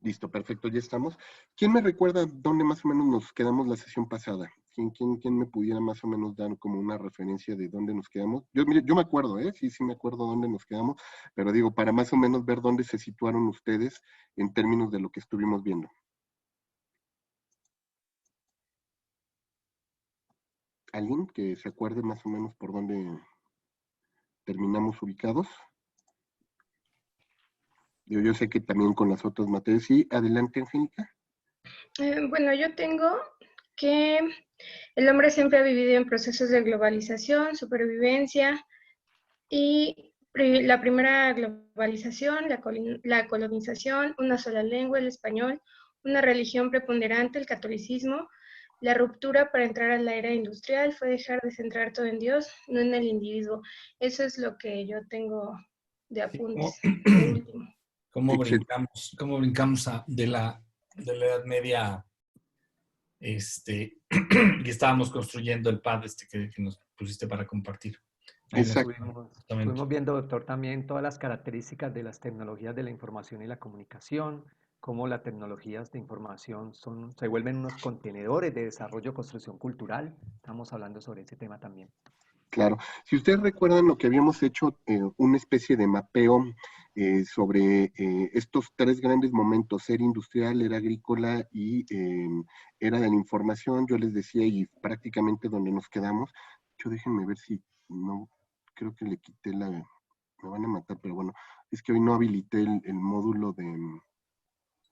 Listo, perfecto, ya estamos. ¿Quién me recuerda dónde más o menos nos quedamos la sesión pasada? ¿Quién me pudiera más o menos dar como una referencia de dónde nos quedamos? Mire, yo me acuerdo, sí me acuerdo dónde nos quedamos, pero digo, para más o menos ver dónde se situaron ustedes en términos de lo que estuvimos viendo. ¿Alguien que se acuerde más o menos por dónde terminamos ubicados? Yo sé que también con las otras materias. Sí, adelante, Angélica. Bueno, yo tengo que el hombre siempre ha vivido en procesos de globalización, supervivencia y la primera globalización, la colonización, una sola lengua, el español, una religión preponderante, el catolicismo. La ruptura para entrar a la era industrial fue dejar de centrar todo en Dios, no en el individuo. Eso es lo que yo tengo de apuntes. De último. ¿Cómo brincamos de la Edad Media? Y estábamos construyendo el pad que nos pusiste para compartir. Estuvimos viendo, doctor, también todas las características de las tecnologías de la información y la comunicación, cómo las tecnologías de información se vuelven unos contenedores de desarrollo, construcción cultural. Estamos hablando sobre ese tema también. Claro. Si ustedes recuerdan lo que habíamos hecho, una especie de mapeo sobre estos tres grandes momentos, era industrial, era agrícola y era de la información, yo les decía, y prácticamente donde nos quedamos. Déjenme ver si no, creo que le quité me van a matar, pero bueno, es que hoy no habilité el módulo de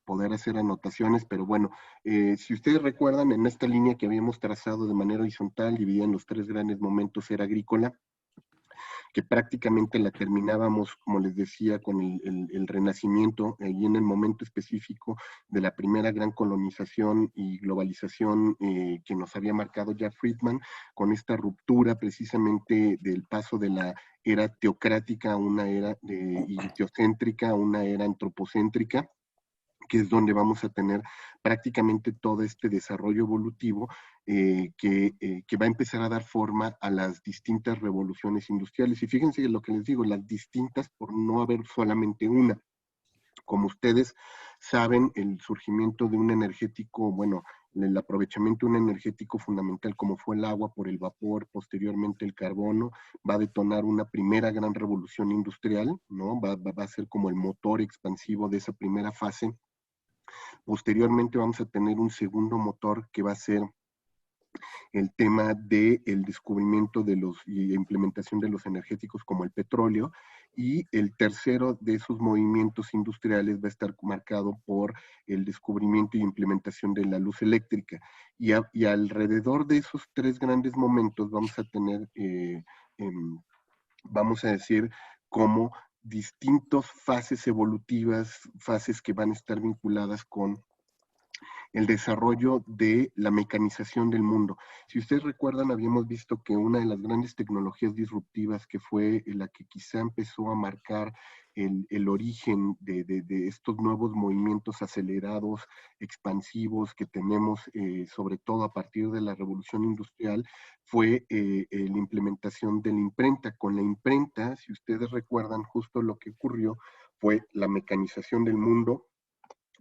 poder hacer anotaciones, pero bueno, si ustedes recuerdan, en esta línea que habíamos trazado de manera horizontal, dividida en los tres grandes momentos, era agrícola, que prácticamente la terminábamos, como les decía, con el Renacimiento, y en el momento específico de la primera gran colonización y globalización que nos había marcado ya Friedman, con esta ruptura precisamente del paso de la era teocrática a una era teocéntrica, a una era antropocéntrica, que es donde vamos a tener prácticamente todo este desarrollo evolutivo que va a empezar a dar forma a las distintas revoluciones industriales. Y fíjense lo que les digo, las distintas por no haber solamente una. Como ustedes saben, el surgimiento de un energético, bueno, el aprovechamiento de un energético fundamental como fue el agua por el vapor, posteriormente el carbono, va a detonar una primera gran revolución industrial, ¿no? Va a ser como el motor expansivo de esa primera fase. Posteriormente vamos a tener un segundo motor que va a ser el tema del descubrimiento y implementación de los energéticos como el petróleo, y el tercero de esos movimientos industriales va a estar marcado por el descubrimiento y implementación de la luz eléctrica. Y alrededor de esos tres grandes momentos vamos a tener, vamos a decir, como distintas fases evolutivas, fases que van a estar vinculadas con el desarrollo de la mecanización del mundo. Si ustedes recuerdan, habíamos visto que una de las grandes tecnologías disruptivas que fue la que quizá empezó a marcar el origen de estos nuevos movimientos acelerados, expansivos que tenemos, sobre todo a partir de la revolución industrial, fue la implementación de la imprenta. Con la imprenta, si ustedes recuerdan, justo lo que ocurrió fue la mecanización del mundo.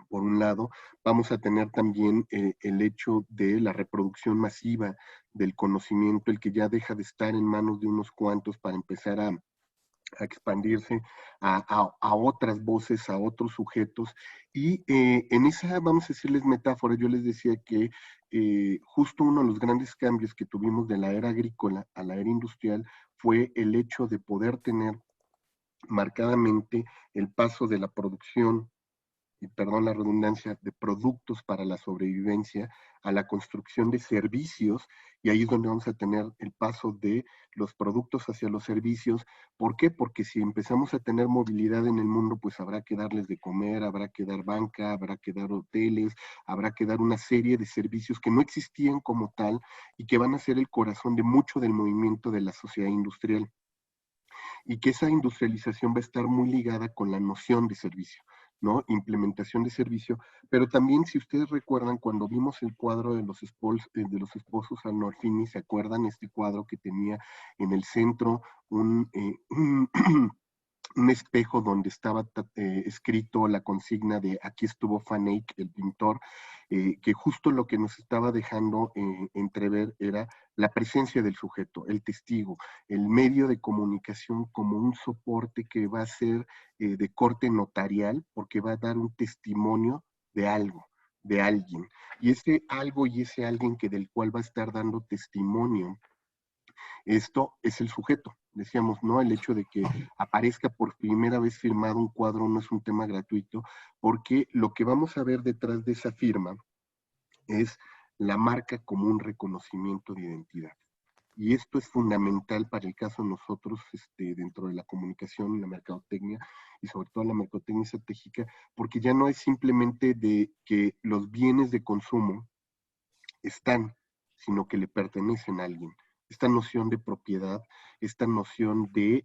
Por un lado, vamos a tener también el hecho de la reproducción masiva del conocimiento, el que ya deja de estar en manos de unos cuantos para empezar a expandirse a otras voces, a otros sujetos. Y en esa, vamos a decirles metáfora, yo les decía que justo uno de los grandes cambios que tuvimos de la era agrícola a la era industrial fue el hecho de poder tener marcadamente el paso de la producción, y perdón la redundancia, de productos para la sobrevivencia a la construcción de servicios, y ahí es donde vamos a tener el paso de los productos hacia los servicios. ¿Por qué? Porque si empezamos a tener movilidad en el mundo, pues habrá que darles de comer, habrá que dar banca, habrá que dar hoteles, habrá que dar una serie de servicios que no existían como tal y que van a ser el corazón de mucho del movimiento de la sociedad industrial. Y que esa industrialización va a estar muy ligada con la noción de servicio, ¿no? Implementación de servicio, pero también, si ustedes recuerdan, cuando vimos el cuadro de los esposos Arnolfini, ¿se acuerdan? Este cuadro que tenía en el centro un espejo donde estaba escrito la consigna de aquí estuvo Van Eyck, el pintor, que justo lo que nos estaba dejando entrever era la presencia del sujeto, el testigo, el medio de comunicación como un soporte que va a ser de corte notarial, porque va a dar un testimonio de algo, de alguien. Y ese algo y ese alguien que del cual va a estar dando testimonio, esto es el sujeto. Decíamos, ¿no? El hecho de que aparezca por primera vez firmado un cuadro no es un tema gratuito, porque lo que vamos a ver detrás de esa firma es la marca como un reconocimiento de identidad. Y esto es fundamental para el caso de nosotros dentro de la comunicación, la mercadotecnia y sobre todo la mercadotecnia estratégica, porque ya no es simplemente de que los bienes de consumo están, sino que le pertenecen a alguien. Esta noción de propiedad, esta noción de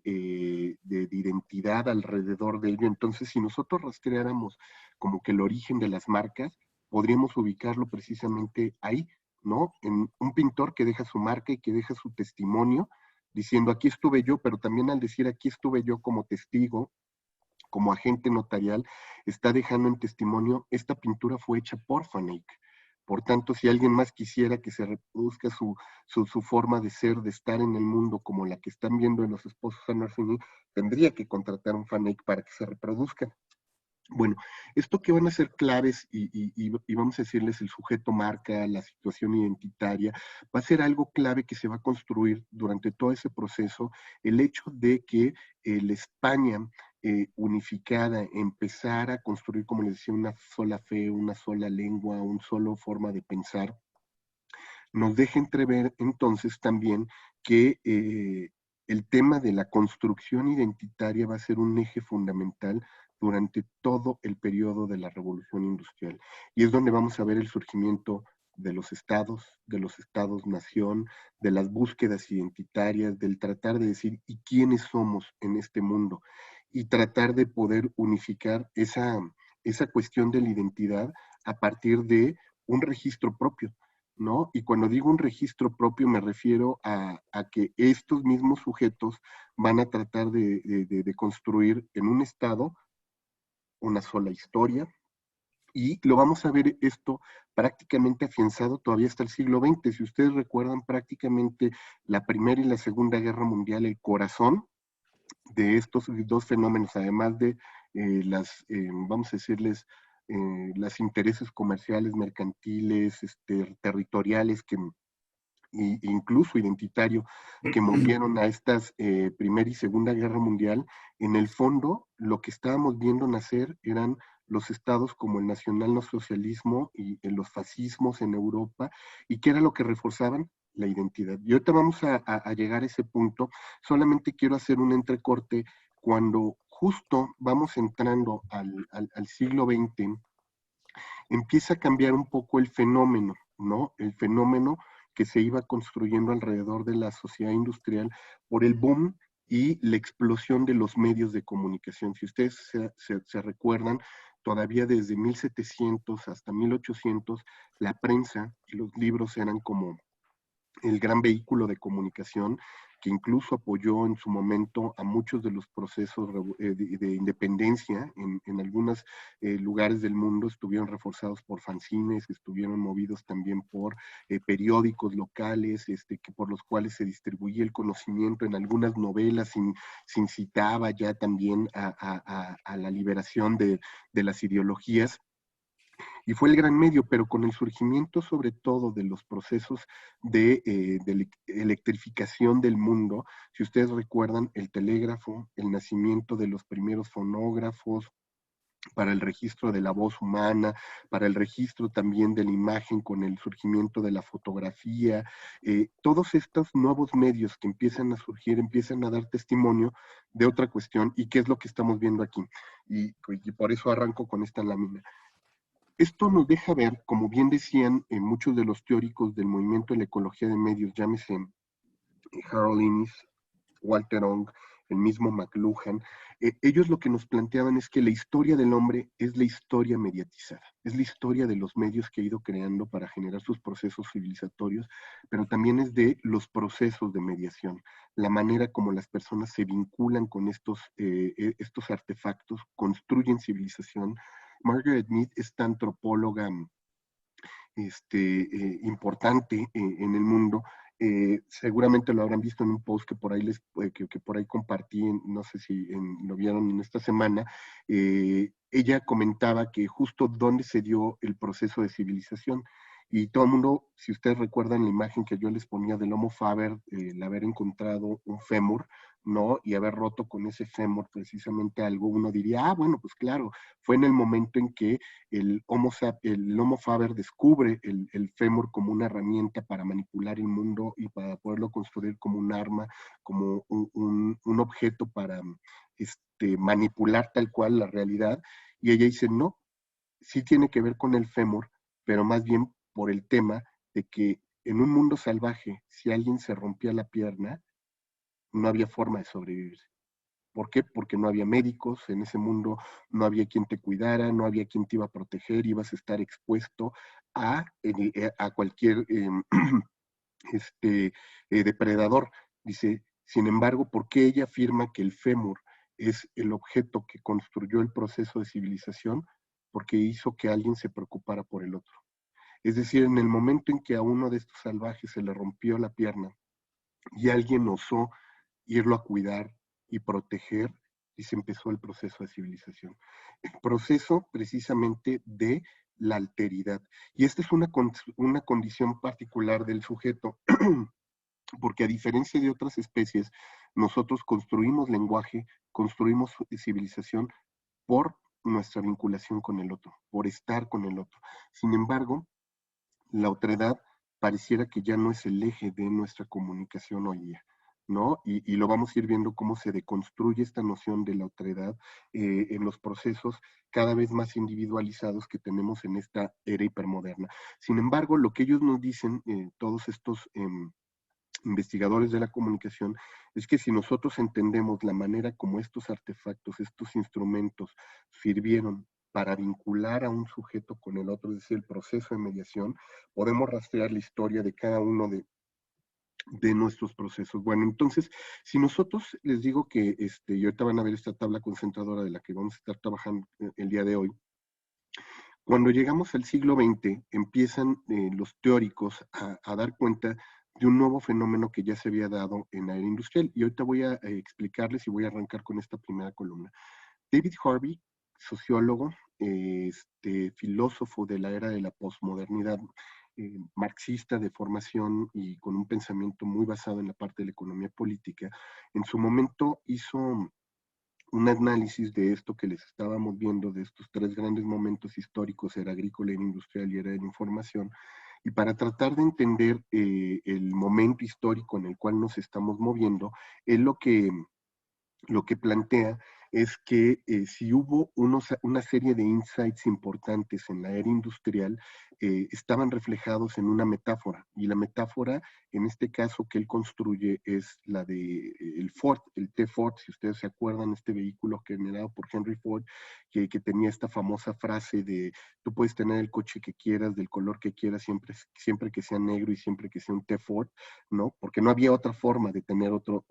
identidad alrededor de ello. Entonces, si nosotros rastreáramos como que el origen de las marcas, podríamos ubicarlo precisamente ahí, ¿no? En un pintor que deja su marca y que deja su testimonio, diciendo aquí estuve yo, pero también al decir aquí estuve yo como testigo, como agente notarial, está dejando en testimonio, esta pintura fue hecha por Van Eyck. Por tanto, si alguien más quisiera que se reproduzca su forma de ser, de estar en el mundo, como la que están viendo en Los Esposos San Marfini, tendría que contratar un Van Eyck para que se reproduzcan. Bueno, esto que van a ser claves y vamos a decirles el sujeto marca, la situación identitaria, va a ser algo clave que se va a construir durante todo ese proceso, el hecho de que la España unificada empezara a construir, como les decía, una sola fe, una sola lengua, una sola forma de pensar, nos deja entrever entonces también que el tema de la construcción identitaria va a ser un eje fundamental durante todo el periodo de la Revolución Industrial. Y es donde vamos a ver el surgimiento de los estados-nación, de las búsquedas identitarias, del tratar de decir, ¿y quiénes somos en este mundo? Y tratar de poder unificar esa cuestión de la identidad a partir de un registro propio, ¿no? Y cuando digo un registro propio me refiero a que estos mismos sujetos van a tratar de construir en un estado una sola historia, y lo vamos a ver esto prácticamente afianzado todavía hasta el siglo XX. Si ustedes recuerdan, prácticamente la Primera y la Segunda Guerra Mundial, el corazón de estos dos fenómenos, además de vamos a decirles, los intereses comerciales, mercantiles, territoriales, incluso identitario, que movieron a estas Primera y Segunda Guerra Mundial, en el fondo lo que estábamos viendo nacer eran los estados como el nacionalsocialismo y los fascismos en Europa, y ¿qué era lo que reforzaban? La identidad. Y ahorita vamos a llegar a ese punto, solamente quiero hacer un entrecorte. Cuando justo vamos entrando al siglo XX, empieza a cambiar un poco el fenómeno, ¿no? El fenómeno que se iba construyendo alrededor de la sociedad industrial por el boom y la explosión de los medios de comunicación. Si ustedes se recuerdan, todavía desde 1700 hasta 1800, la prensa y los libros eran como el gran vehículo de comunicación que incluso apoyó en su momento a muchos de los procesos de independencia en algunos lugares del mundo. Estuvieron reforzados por fanzines, estuvieron movidos también por periódicos locales, por los cuales se distribuía el conocimiento. En algunas novelas se incitaba ya también a la liberación de las ideologías. Y fue el gran medio, pero con el surgimiento sobre todo de los procesos de electrificación del mundo, si ustedes recuerdan el telégrafo, el nacimiento de los primeros fonógrafos, para el registro de la voz humana, para el registro también de la imagen con el surgimiento de la fotografía, todos estos nuevos medios que empiezan a surgir, empiezan a dar testimonio de otra cuestión, y qué es lo que estamos viendo aquí. Y por eso arranco con esta lámina. Esto nos deja ver, como bien decían muchos de los teóricos del movimiento de la ecología de medios, llámese Harold Innis, Walter Ong, el mismo McLuhan, ellos lo que nos planteaban es que la historia del hombre es la historia mediatizada, es la historia de los medios que ha ido creando para generar sus procesos civilizatorios, pero también es de los procesos de mediación, la manera como las personas se vinculan con estos artefactos, construyen civilización. Margaret Mead, esta antropóloga importante en el mundo, seguramente lo habrán visto en un post que por ahí que por ahí compartí, no sé si lo vieron en esta semana. Ella comentaba que justo dónde se dio el proceso de civilización, y todo el mundo, si ustedes recuerdan la imagen que yo les ponía del Homo faber, el haber encontrado un fémur, ¿no? Y haber roto con ese fémur precisamente algo, uno diría, bueno, pues claro, fue en el momento en que el Homo faber descubre el fémur como una herramienta para manipular el mundo y para poderlo construir como un arma, como un objeto para manipular tal cual la realidad. Y ella dice, no, sí tiene que ver con el fémur, pero más bien por el tema de que en un mundo salvaje, si alguien se rompía la pierna, no había forma de sobrevivir. ¿Por qué? Porque no había médicos en ese mundo, no había quien te cuidara, no había quien te iba a proteger, ibas a estar expuesto a cualquier depredador. Dice, sin embargo, ¿por qué ella afirma que el fémur es el objeto que construyó el proceso de civilización? Porque hizo que alguien se preocupara por el otro. Es decir, en el momento en que a uno de estos salvajes se le rompió la pierna y alguien osó irlo a cuidar y proteger, y se empezó el proceso de civilización. El proceso precisamente de la alteridad. Y esta es una condición particular del sujeto, porque a diferencia de otras especies, nosotros construimos lenguaje, construimos civilización por nuestra vinculación con el otro, por estar con el otro. Sin embargo, la otredad pareciera que ya no es el eje de nuestra comunicación hoy día, ¿no? Y lo vamos a ir viendo cómo se deconstruye esta noción de la otredad en los procesos cada vez más individualizados que tenemos en esta era hipermoderna. Sin embargo, lo que ellos nos dicen, todos estos investigadores de la comunicación, es que si nosotros entendemos la manera como estos artefactos, estos instrumentos sirvieron para vincular a un sujeto con el otro, es decir, el proceso de mediación, podemos rastrear la historia de cada uno de nuestros procesos. Bueno, entonces, si nosotros les digo que, y ahorita van a ver esta tabla concentradora de la que vamos a estar trabajando el día de hoy, cuando llegamos al siglo XX, empiezan los teóricos a dar cuenta de un nuevo fenómeno que ya se había dado en la era industrial. Y ahorita voy a explicarles y voy a arrancar con esta primera columna. David Harvey, sociólogo, filósofo de la era de la posmodernidad, marxista de formación y con un pensamiento muy basado en la parte de la economía política, en su momento hizo un análisis de esto que les estábamos viendo, de estos tres grandes momentos históricos, era agrícola, era industrial y era de la información, y para tratar de entender el momento histórico en el cual nos estamos moviendo, él lo que plantea es que si hubo una serie de insights importantes en la era industrial, estaban reflejados en una metáfora, y la metáfora, en este caso que él construye, es la de el Ford, el T-Ford, si ustedes se acuerdan, este vehículo generado por Henry Ford, que tenía esta famosa frase de, tú puedes tener el coche que quieras, del color que quieras, siempre que sea negro y siempre que sea un T-Ford, ¿no? Porque no había otra forma de tener otro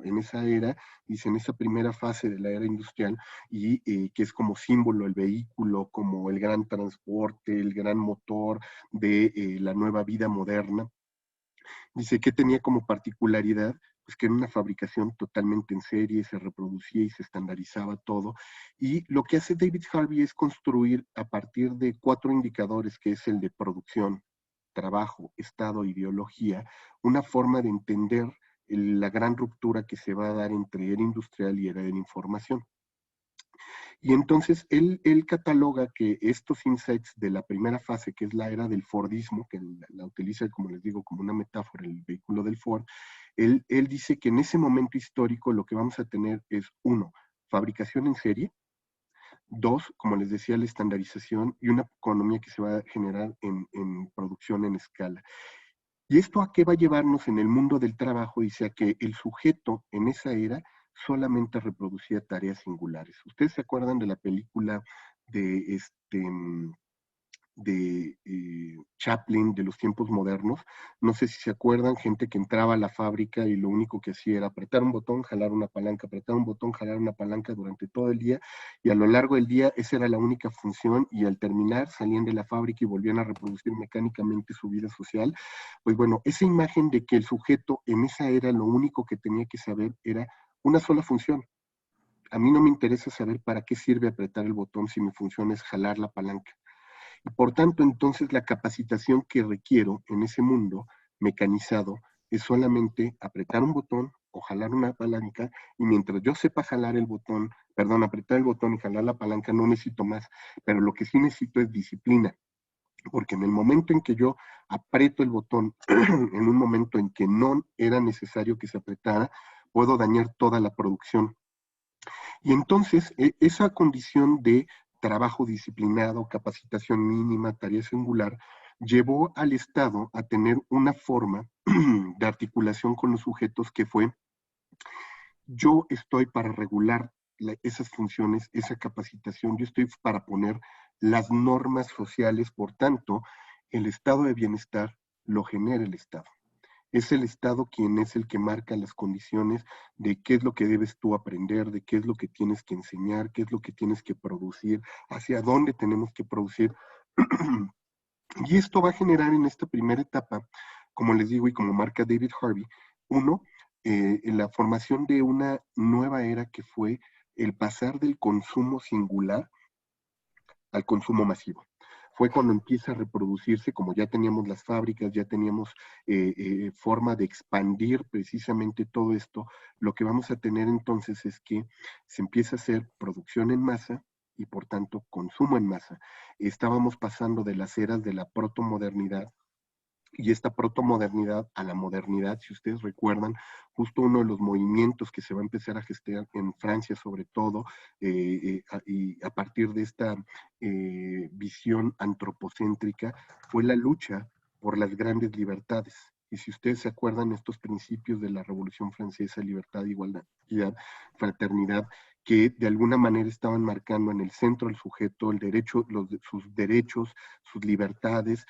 en esa era, dice, en esa primera fase de la era industrial, y que es como símbolo el vehículo, como el gran transporte, el gran motor de la nueva vida moderna. Dice que tenía como particularidad, pues que era una fabricación totalmente en serie, se reproducía y se estandarizaba todo. Y lo que hace David Harvey es construir a partir de 4 indicadores, que es el de producción, trabajo, estado y biología, una forma de entender la gran ruptura que se va a dar entre era industrial y era de la información. Y entonces él cataloga que estos insights de la primera fase, que es la era del Fordismo, que la utiliza, como les digo, como una metáfora, el vehículo del Ford, él dice que en ese momento histórico lo que vamos a tener es, 1, fabricación en serie; 2, como les decía, la estandarización y una economía que se va a generar en producción en escala. ¿Y esto a qué va a llevarnos en el mundo del trabajo? Dice a que el sujeto en esa era solamente reproducía tareas singulares. ¿Ustedes se acuerdan de la película de Chaplin, de los tiempos modernos? No sé si se acuerdan, gente que entraba a la fábrica y lo único que hacía era apretar un botón, jalar una palanca, apretar un botón, jalar una palanca durante todo el día, y a lo largo del día esa era la única función, y al terminar salían de la fábrica y volvían a reproducir mecánicamente su vida social. Pues bueno, esa imagen de que el sujeto en esa era lo único que tenía que saber era una sola función. A mí no me interesa saber para qué sirve apretar el botón si mi función es jalar la palanca. Y por tanto, entonces, la capacitación que requiero en ese mundo mecanizado es solamente apretar un botón o jalar una palanca, y mientras yo sepa jalar el botón, perdón, apretar el botón y jalar la palanca, no necesito más. Pero lo que sí necesito es disciplina, porque en el momento en que yo aprieto el botón, en un momento en que no era necesario que se apretara, puedo dañar toda la producción. Y entonces, esa condición de trabajo disciplinado, capacitación mínima, tarea singular, llevó al Estado a tener una forma de articulación con los sujetos que fue: yo estoy para regular esas funciones, esa capacitación, yo estoy para poner las normas sociales, por tanto, el estado de bienestar lo genera el Estado. Es el Estado quien es el que marca las condiciones de qué es lo que debes tú aprender, de qué es lo que tienes que enseñar, qué es lo que tienes que producir, hacia dónde tenemos que producir. Y esto va a generar en esta primera etapa, como les digo y como marca David Harvey, en la formación de una nueva era que fue el pasar del consumo singular al consumo masivo. Fue cuando empieza a reproducirse, como ya teníamos las fábricas, ya teníamos forma de expandir precisamente todo esto. Lo que vamos a tener entonces es que se empieza a hacer producción en masa y por tanto consumo en masa. Estábamos pasando de las eras de la protomodernidad, y esta protomodernidad a la modernidad. Si ustedes recuerdan, justo uno de los movimientos que se va a empezar a gestar en Francia, sobre todo, y a partir de esta visión antropocéntrica, fue la lucha por las grandes libertades. Y si ustedes se acuerdan, estos principios de la Revolución Francesa: libertad, igualdad, fraternidad, que de alguna manera estaban marcando en el centro del sujeto el derecho, sus derechos, sus libertades,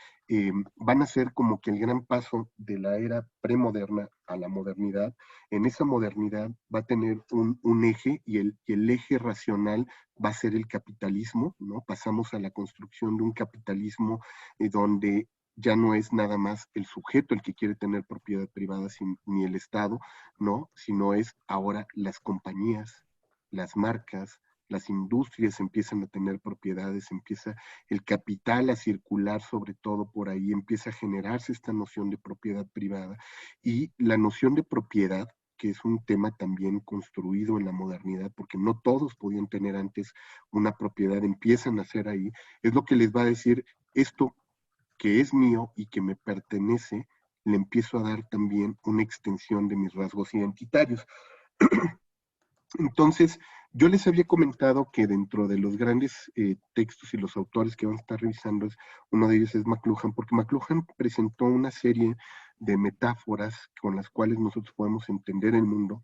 van a ser como que el gran paso de la era premoderna a la modernidad. En esa modernidad va a tener un eje, y el eje racional va a ser el capitalismo, ¿no? Pasamos a la construcción de un capitalismo donde ya no es nada más el sujeto el que quiere tener propiedad privada, ni el Estado, ¿no? Sino es ahora las compañías, las marcas, las industrias empiezan a tener propiedades, empieza el capital a circular sobre todo por ahí, empieza a generarse esta noción de propiedad privada, y la noción de propiedad, que es un tema también construido en la modernidad, porque no todos podían tener antes una propiedad, empiezan a hacer ahí, es lo que les va a decir: esto que es mío y que me pertenece, le empiezo a dar también una extensión de mis rasgos identitarios. Entonces, yo les había comentado que dentro de los grandes textos y los autores que van a estar revisando, uno de ellos es McLuhan, porque McLuhan presentó una serie de metáforas con las cuales nosotros podemos entender el mundo,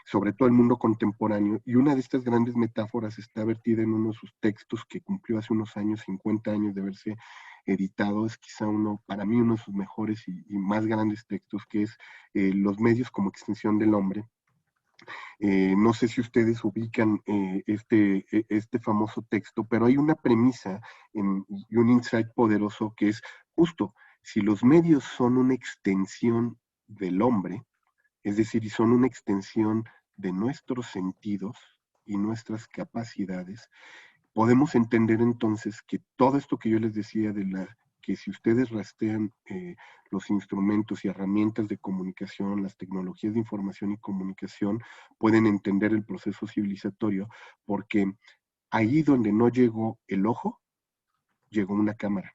sobre todo el mundo contemporáneo, y una de estas grandes metáforas está vertida en uno de sus textos que cumplió hace unos años, 50 años de haberse editado. Es quizá para mí uno de sus mejores y más grandes textos, que es Los medios como extensión del hombre. No sé si ustedes ubican este famoso texto, pero hay una premisa y un insight poderoso, que es justo: si los medios son una extensión del hombre, es decir, y son una extensión de nuestros sentidos y nuestras capacidades, podemos entender entonces que todo esto que yo les decía que si ustedes rastrean los instrumentos y herramientas de comunicación, las tecnologías de información y comunicación, pueden entender el proceso civilizatorio, porque ahí donde no llegó el ojo, llegó una cámara.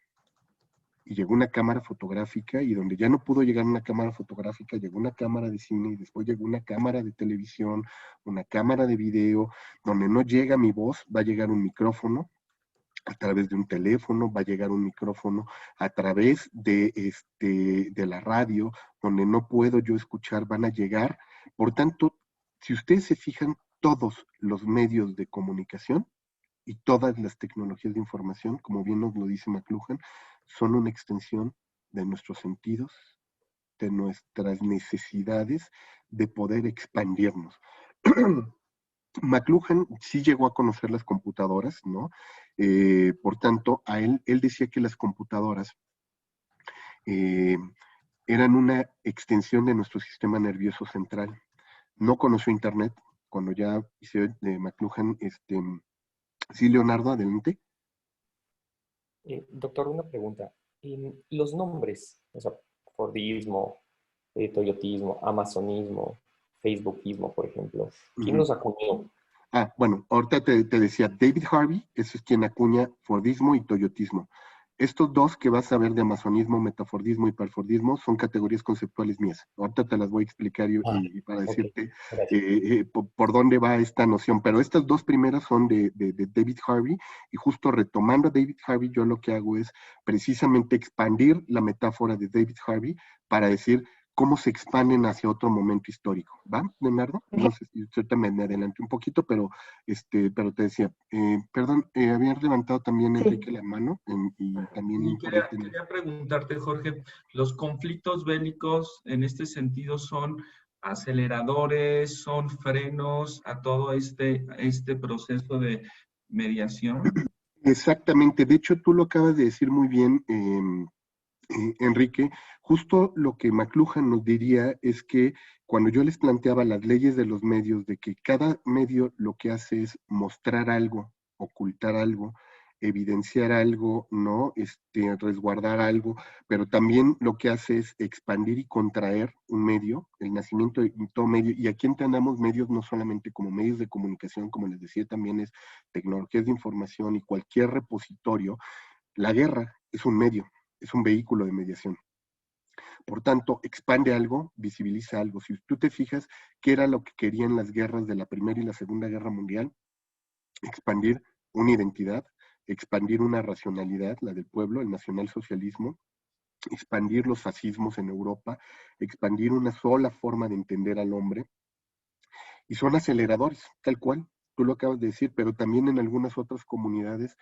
Y llegó una cámara fotográfica, y donde ya no pudo llegar una cámara fotográfica, llegó una cámara de cine, y después llegó una cámara de televisión, una cámara de video. Donde no llega mi voz, va a llegar un micrófono a través de un teléfono, va a llegar un micrófono a través de la radio. Donde no puedo yo escuchar, van a llegar. Por tanto, Si ustedes se fijan, todos los medios de comunicación y todas las tecnologías de información, como bien nos lo dice McLuhan, son una extensión de nuestros sentidos, de nuestras necesidades de poder expandirnos. McLuhan sí llegó a conocer las computadoras, ¿no? Por tanto, él decía que las computadoras eran una extensión de nuestro sistema nervioso central. No conoció Internet, cuando ya hice de McLuhan, sí, Leonardo, adelante. Doctor, una pregunta. Los nombres, o sea, Fordismo, Toyotismo, Amazonismo, Facebookismo, por ejemplo, ¿quién los acuñó? Bueno, ahorita te decía, David Harvey, ese es quien acuña Fordismo y Toyotismo. Estos dos que vas a ver de amazonismo, metafordismo y perfordismo son categorías conceptuales mías. Ahorita te las voy a explicar y para decirte por dónde va esta noción. Pero estas dos primeras son de David Harvey, y justo retomando a David Harvey, yo lo que hago es precisamente expandir la metáfora de David Harvey para decir cómo se expanden hacia otro momento histórico. ¿Va, Leonardo? No sé si ahorita me adelanté un poquito, pero te decía, perdón, había levantado también Enrique la mano y también... Y quería preguntarte, Jorge, ¿los conflictos bélicos en este sentido son aceleradores, son frenos a todo este proceso de mediación? Exactamente, de hecho tú lo acabas de decir muy bien, Enrique. Justo lo que McLuhan nos diría es que cuando yo les planteaba las leyes de los medios, de que cada medio lo que hace es mostrar algo, ocultar algo, evidenciar algo, ¿no? Resguardar algo, pero también lo que hace es expandir y contraer un medio, el nacimiento de todo medio, y aquí entendamos medios no solamente como medios de comunicación, como les decía, también es tecnologías de información y cualquier repositorio. La guerra es un medio, es un vehículo de mediación. Por tanto, expande algo, visibiliza algo. Si tú te fijas, ¿qué era lo que querían las guerras de la Primera y la Segunda Guerra Mundial? Expandir una identidad, expandir una racionalidad, la del pueblo, el nacionalsocialismo, expandir los fascismos en Europa, expandir una sola forma de entender al hombre. Y son aceleradores, tal cual, tú lo acabas de decir, pero también en algunas otras comunidades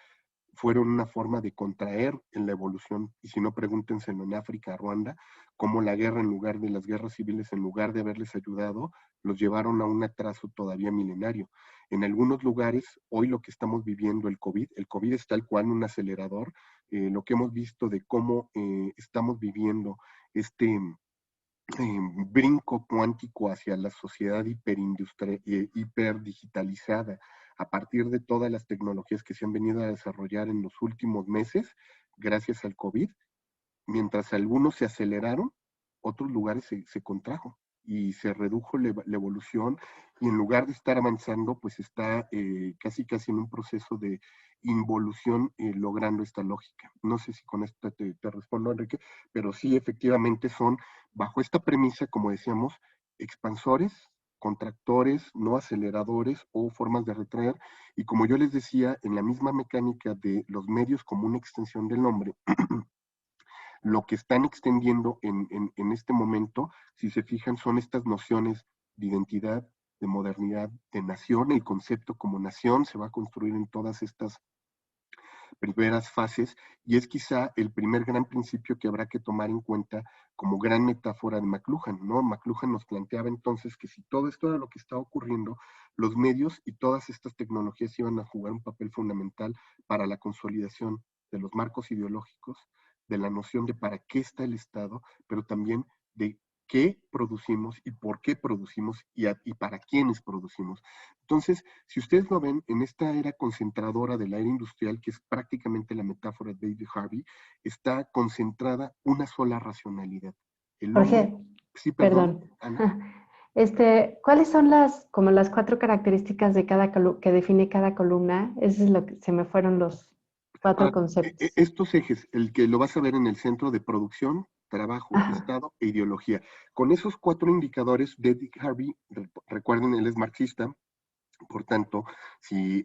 fueron una forma de contraer en la evolución, y si no, pregúntenselo en África, Ruanda, cómo la guerra, en lugar de las guerras civiles, en lugar de haberles ayudado, los llevaron a un atraso todavía milenario. En algunos lugares, hoy lo que estamos viviendo, el COVID es tal cual un acelerador, lo que hemos visto de cómo estamos viviendo este brinco cuántico hacia la sociedad hiperdigitalizada a partir de todas las tecnologías que se han venido a desarrollar en los últimos meses, gracias al COVID. Mientras algunos se aceleraron, otros lugares se contrajo y se redujo la evolución, y en lugar de estar avanzando, pues está casi en un proceso de involución, logrando esta lógica. No sé si con esto te respondo, Enrique, pero sí, efectivamente son, bajo esta premisa, como decíamos, expansores, contractores, no aceleradores o formas de retraer, y como yo les decía, en la misma mecánica de los medios como una extensión del hombre, lo que están extendiendo en este momento, si se fijan, son estas nociones de identidad, de modernidad, de nación. El concepto como nación se va a construir en todas estas primeras fases, y es quizá el primer gran principio que habrá que tomar en cuenta como gran metáfora de McLuhan, ¿no? McLuhan nos planteaba entonces que si todo esto era lo que estaba ocurriendo, los medios y todas estas tecnologías iban a jugar un papel fundamental para la consolidación de los marcos ideológicos, de la noción de para qué está el Estado, pero también de qué producimos y por qué producimos y para quiénes producimos. Entonces, si ustedes lo ven, en esta era concentradora de la era industrial, que es prácticamente la metáfora de David Harvey, está concentrada una sola racionalidad. El hombre, Jorge, sí, perdón. ¿Cuáles son las 4 características de que define cada columna? Eso es lo que se me fueron los 4 conceptos. Estos ejes, el que lo vas a ver en el centro de producción, trabajo, Estado e ideología. Con esos 4 indicadores, David Harvey, recuerden, él es marxista, por tanto, si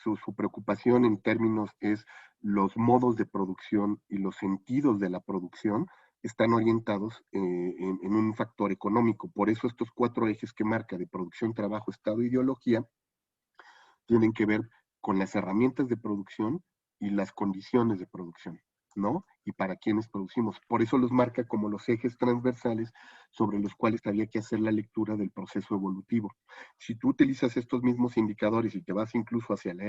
su preocupación en términos es los modos de producción y los sentidos de la producción, están orientados en un factor económico. Por eso estos 4 ejes que marca de producción, trabajo, Estado e ideología tienen que ver con las herramientas de producción y las condiciones de producción, ¿no? Y para quienes producimos. Por eso los marca como los ejes transversales sobre los cuales había que hacer la lectura del proceso evolutivo. Si tú utilizas estos mismos indicadores y te vas incluso hacia la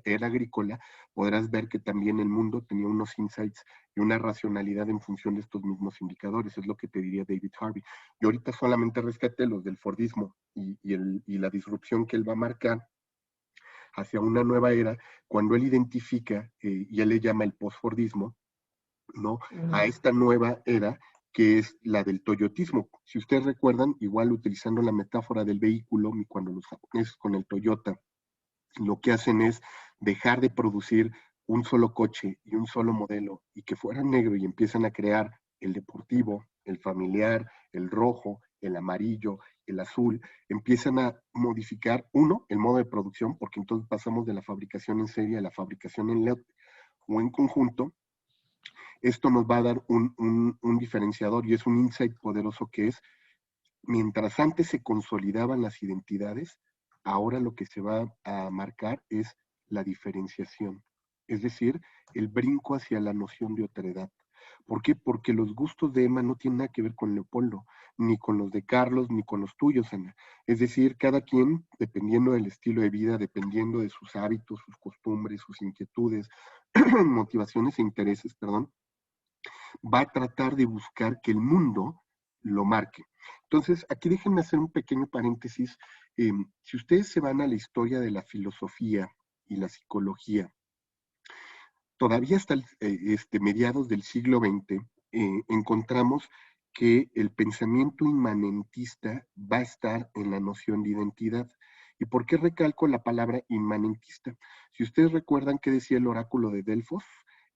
era agrícola, podrás ver que también el mundo tenía unos insights y una racionalidad en función de estos mismos indicadores. Es lo que te diría David Harvey. Y ahorita solamente rescaté los del Fordismo y la disrupción que él va a marcar hacia una nueva era, cuando él identifica, y él le llama el postfordismo, ¿no? A esta nueva era que es la del toyotismo. Si ustedes recuerdan, igual utilizando la metáfora del vehículo, cuando los japoneses con el Toyota, lo que hacen es dejar de producir un solo coche y un solo modelo, y que fuera negro, y empiezan a crear el deportivo, el familiar, el rojo, el amarillo, el azul, empiezan a modificar, uno, el modo de producción, porque entonces pasamos de la fabricación en serie a la fabricación en lote o en conjunto. Esto nos va a dar un diferenciador y es un insight poderoso que es, mientras antes se consolidaban las identidades, ahora lo que se va a marcar es la diferenciación, es decir, el brinco hacia la noción de otredad. ¿Por qué? Porque los gustos de Emma no tienen nada que ver con Leopoldo, ni con los de Carlos, ni con los tuyos, Ana. Es decir, cada quien, dependiendo del estilo de vida, dependiendo de sus hábitos, sus costumbres, sus inquietudes, motivaciones e intereses, perdón, va a tratar de buscar que el mundo lo marque. Entonces, aquí déjenme hacer un pequeño paréntesis. Si ustedes se van a la historia de la filosofía y la psicología, todavía hasta mediados del siglo XX, encontramos que el pensamiento inmanentista va a estar en la noción de identidad. ¿Y por qué recalco la palabra inmanentista? Si ustedes recuerdan qué decía el oráculo de Delfos,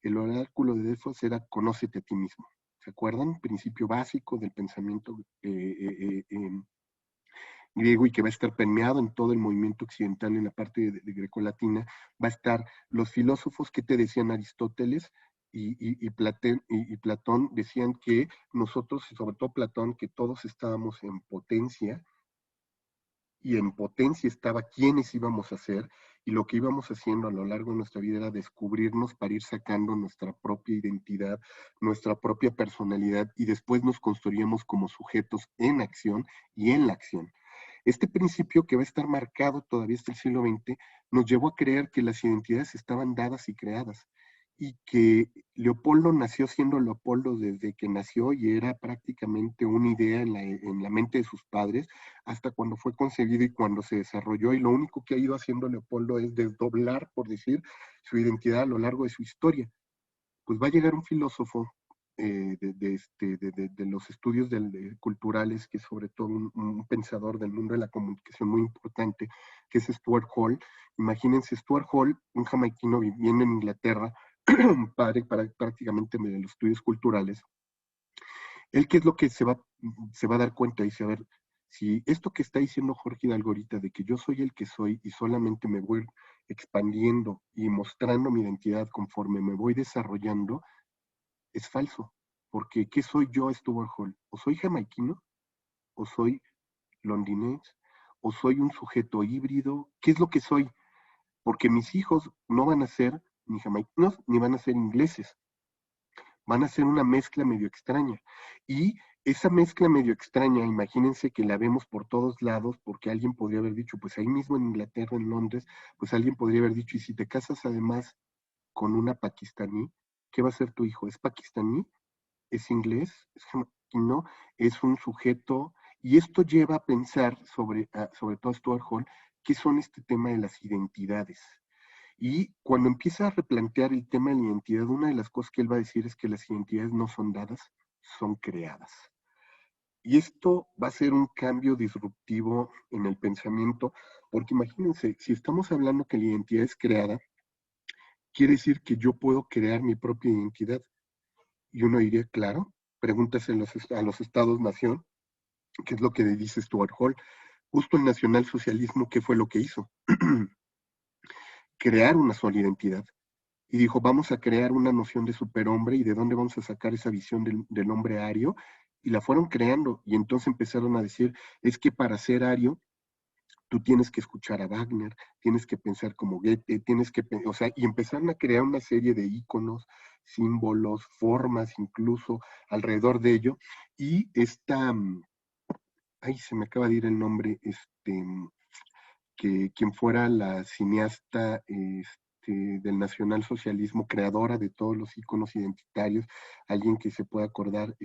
el oráculo de Delfos era conócete a ti mismo. ¿Se acuerdan? Principio básico del pensamiento griego y que va a estar permeado en todo el movimiento occidental en la parte de grecolatina. Va a estar los filósofos que te decían Aristóteles y Platón decían que nosotros, y sobre todo Platón, que todos estábamos en potencia, y en potencia estaba quiénes íbamos a ser, y lo que íbamos haciendo a lo largo de nuestra vida era descubrirnos para ir sacando nuestra propia identidad, nuestra propia personalidad, y después nos construíamos como sujetos en acción y en la acción. Este principio, que va a estar marcado todavía hasta el siglo XX, nos llevó a creer que las identidades estaban dadas y creadas, y que Leopoldo nació siendo Leopoldo desde que nació y era prácticamente una idea en la mente de sus padres hasta cuando fue concebido y cuando se desarrolló, y lo único que ha ido haciendo Leopoldo es desdoblar, por decir, su identidad a lo largo de su historia. Pues va a llegar un filósofo de los estudios culturales, que es sobre todo un pensador del mundo de la comunicación muy importante, que es Stuart Hall. Imagínense, Stuart Hall, un jamaiquino viviendo en Inglaterra, padre prácticamente de los estudios culturales. Él, ¿qué es lo que se va a dar cuenta? Dice, a ver, si esto que está diciendo Jorge Hidalgo ahorita, de que yo soy el que soy y solamente me voy expandiendo y mostrando mi identidad conforme me voy desarrollando, es falso. Porque ¿qué soy yo, Stuart Hall? ¿O soy jamaiquino? ¿O soy londinés? ¿O soy un sujeto híbrido? ¿Qué es lo que soy? Porque mis hijos no van a ser ni jamaiquinos ni van a ser ingleses. Van a ser una mezcla medio extraña. Y esa mezcla medio extraña, imagínense que la vemos por todos lados, porque alguien podría haber dicho, pues ahí mismo en Inglaterra, en Londres, pues alguien podría haber dicho, y si te casas además con una pakistaní, ¿qué va a ser tu hijo? ¿Es pakistaní? ¿Es inglés? ¿Es jamaiquino? ¿Es un sujeto? Y esto lleva a pensar sobre todo Stuart Hall, qué son este tema de las identidades. Y cuando empieza a replantear el tema de la identidad, una de las cosas que él va a decir es que las identidades no son dadas, son creadas. Y esto va a ser un cambio disruptivo en el pensamiento, porque imagínense, si estamos hablando que la identidad es creada, quiere decir que yo puedo crear mi propia identidad. Y uno diría, claro, pregúntase a los estados-nación, qué es lo que dice Stuart Hall. Justo el nacionalsocialismo, ¿qué fue lo que hizo? Crear una sola identidad. y dijo, vamos a crear una noción de superhombre y de dónde vamos a sacar esa visión del hombre ario, y la fueron creando, y entonces empezaron a decir, es que para ser ario, tú tienes que escuchar a Wagner, tienes que pensar como Goethe, o sea, y empezaron a crear una serie de íconos, símbolos, formas incluso alrededor de ello, y ay, se me acaba de ir el nombre, que quien fuera la cineasta del nacionalsocialismo, creadora de todos los íconos identitarios, alguien que se pueda acordar,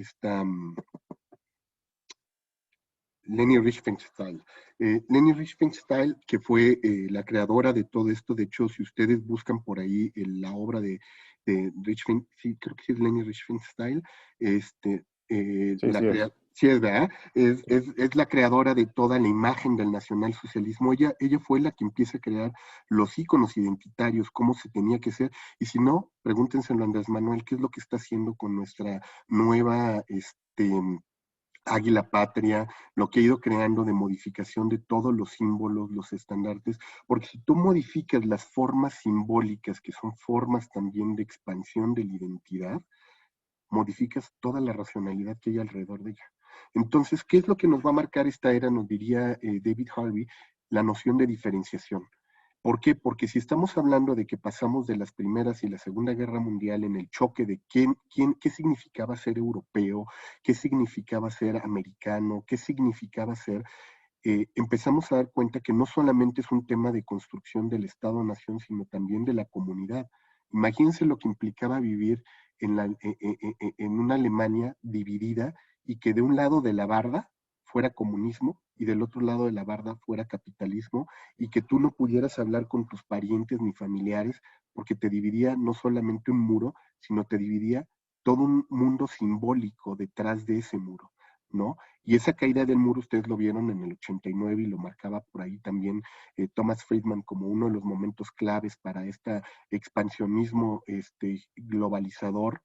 Leni Riefenstahl. Leni Riefenstahl, que fue la creadora de todo esto, de hecho, si ustedes buscan por ahí la obra de Riefenstahl, sí, creo que sí es Leni Riefenstahl, sí es verdad, es la creadora de toda la imagen del nacionalsocialismo. Ella fue la que empieza a crear los íconos identitarios, cómo se tenía que ser, y si no, pregúntenselo a Andrés Manuel, qué es lo que está haciendo con nuestra nueva, Águila Patria, lo que ha ido creando de modificación de todos los símbolos, los estandartes, porque si tú modificas las formas simbólicas, que son formas también de expansión de la identidad, modificas toda la racionalidad que hay alrededor de ella. Entonces, ¿qué es lo que nos va a marcar esta era? Nos diría David Harvey, la noción de diferenciación. ¿Por qué? Porque si estamos hablando de que pasamos de las primeras y la Segunda Guerra Mundial en el choque de qué significaba ser europeo, qué significaba ser americano, qué significaba ser, empezamos a dar cuenta que no solamente es un tema de construcción del Estado-Nación, sino también de la comunidad. Imagínense lo que implicaba vivir en una Alemania dividida y que de un lado de la barda fuera comunismo y del otro lado de la barda fuera capitalismo, y que tú no pudieras hablar con tus parientes ni familiares porque te dividía no solamente un muro, sino te dividía todo un mundo simbólico detrás de ese muro, ¿no? Y esa caída del muro ustedes lo vieron en el 89 y lo marcaba por ahí también Thomas Friedman como uno de los momentos claves para este expansionismo globalizador.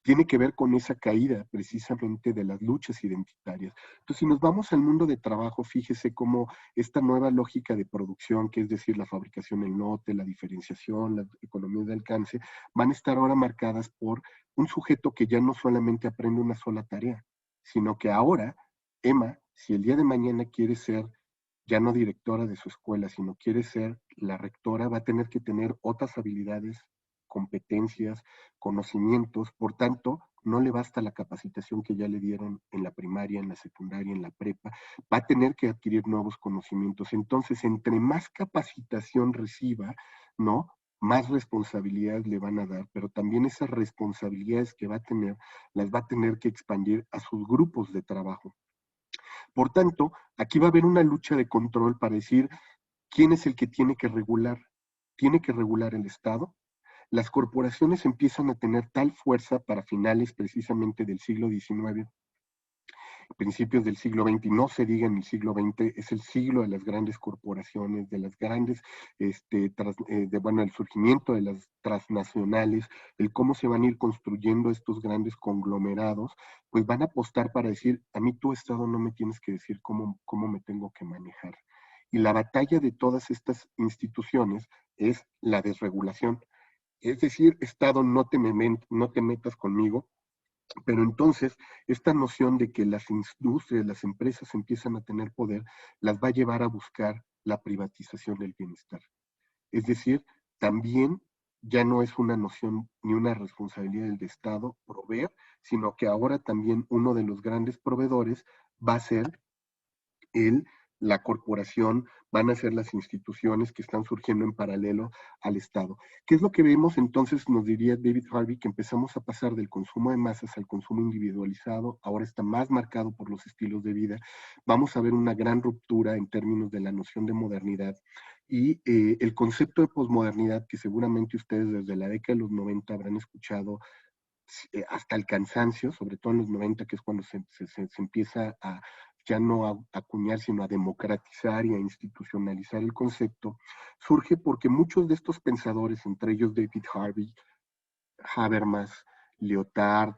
Tiene que ver con esa caída precisamente de las luchas identitarias. Entonces, si nos vamos al mundo de trabajo, fíjese cómo esta nueva lógica de producción, que es decir, la fabricación en lote, la diferenciación, la economía de alcance, van a estar ahora marcadas por un sujeto que ya no solamente aprende una sola tarea, sino que ahora, Emma, si el día de mañana quiere ser ya no directora de su escuela, sino quiere ser la rectora, va a tener que tener otras habilidades, competencias, conocimientos, por tanto, no le basta la capacitación que ya le dieron en la primaria, en la secundaria, en la prepa, va a tener que adquirir nuevos conocimientos. Entonces, entre más capacitación reciba, ¿no? Más responsabilidades le van a dar, pero también esas responsabilidades que va a tener, las va a tener que expandir a sus grupos de trabajo. Por tanto, aquí va a haber una lucha de control para decir quién es el que tiene que regular. ¿Tiene que regular el Estado? Las corporaciones empiezan a tener tal fuerza para finales precisamente del siglo XIX, principios del siglo XX, y no se diga en el siglo XX, es el siglo de las grandes corporaciones, de las grandes, el surgimiento de las transnacionales, el cómo se van a ir construyendo estos grandes conglomerados, pues van a apostar para decir, a mí tu Estado no me tienes que decir cómo me tengo que manejar. Y la batalla de todas estas instituciones es la desregulación. Es decir, Estado, no te metas conmigo, pero entonces esta noción de que las industrias, las empresas empiezan a tener poder, las va a llevar a buscar la privatización del bienestar. Es decir, también ya no es una noción ni una responsabilidad del Estado proveer, sino que ahora también uno de los grandes proveedores va a ser la corporación, van a ser las instituciones que están surgiendo en paralelo al Estado. ¿Qué es lo que vemos entonces? Nos diría David Harvey que empezamos a pasar del consumo de masas al consumo individualizado, ahora está más marcado por los estilos de vida. Vamos a ver una gran ruptura en términos de la noción de modernidad y el concepto de posmodernidad, que seguramente ustedes desde la década de los 90 habrán escuchado hasta el cansancio, sobre todo en los 90, que es cuando se empieza a ya no a acuñar, sino a democratizar y a institucionalizar el concepto, surge porque muchos de estos pensadores, entre ellos David Harvey, Habermas, Lyotard,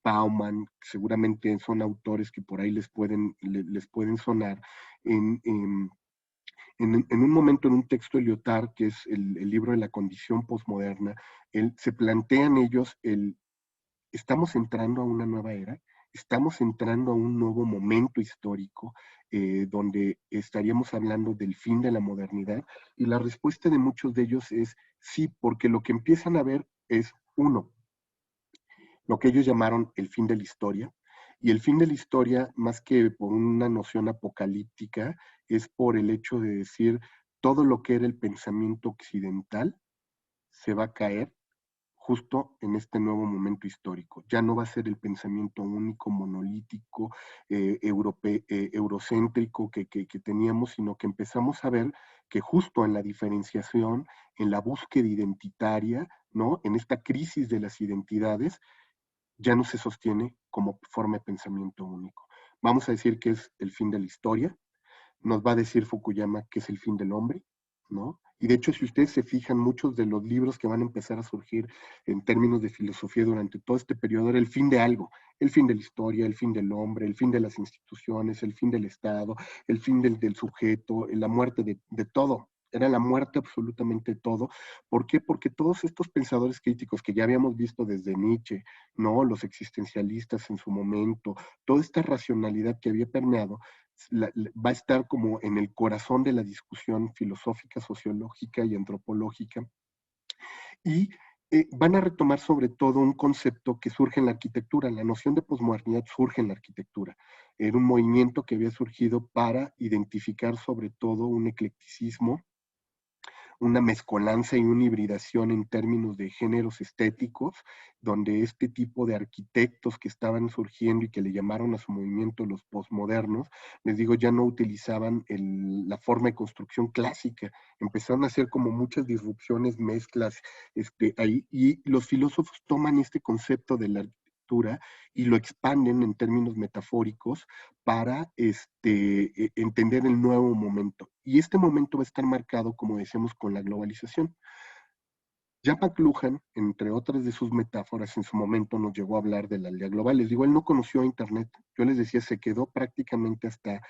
Bauman, seguramente son autores que por ahí les pueden sonar, En un momento, en un texto de Lyotard, que es el libro de la condición posmoderna, se plantean ellos estamos entrando a una nueva era, estamos entrando a un nuevo momento histórico donde estaríamos hablando del fin de la modernidad, y la respuesta de muchos de ellos es sí, porque lo que empiezan a ver es, uno, lo que ellos llamaron el fin de la historia, y el fin de la historia, más que por una noción apocalíptica, es por el hecho de decir todo lo que era el pensamiento occidental se va a caer justo en este nuevo momento histórico. Ya no va a ser el pensamiento único, monolítico, eurocéntrico que teníamos, sino que empezamos a ver que justo en la diferenciación, en la búsqueda identitaria, ¿no? En esta crisis de las identidades, ya no se sostiene como forma de pensamiento único. Vamos a decir que es el fin de la historia, nos va a decir Fukuyama que es el fin del hombre, ¿no? Y de hecho, si ustedes se fijan, muchos de los libros que van a empezar a surgir en términos de filosofía durante todo este periodo era el fin de algo, el fin de la historia, el fin del hombre, el fin de las instituciones, el fin del Estado, el fin del sujeto, la muerte de todo. Era la muerte absolutamente de todo. ¿Por qué? Porque todos estos pensadores críticos que ya habíamos visto desde Nietzsche, ¿no? Los existencialistas en su momento, toda esta racionalidad que había permeado, va a estar como en el corazón de la discusión filosófica, sociológica y antropológica, y van a retomar sobre todo un concepto que surge en la arquitectura. La noción de posmodernidad surge en la arquitectura. Era un movimiento que había surgido para identificar sobre todo un eclecticismo, una mezcolanza y una hibridación en términos de géneros estéticos, donde este tipo de arquitectos que estaban surgiendo y que le llamaron a su movimiento los posmodernos, les digo, ya no utilizaban la forma de construcción clásica, empezaron a hacer como muchas disrupciones, mezclas ahí, y los filósofos toman este concepto de la arquitectura y lo expanden en términos metafóricos para entender el nuevo momento. Y este momento va a estar marcado, como decíamos, con la globalización. Ya McLuhan, entre otras de sus metáforas, en su momento nos llegó a hablar de la aldea global. Les digo, él no conoció Internet. Yo les decía, se quedó prácticamente hasta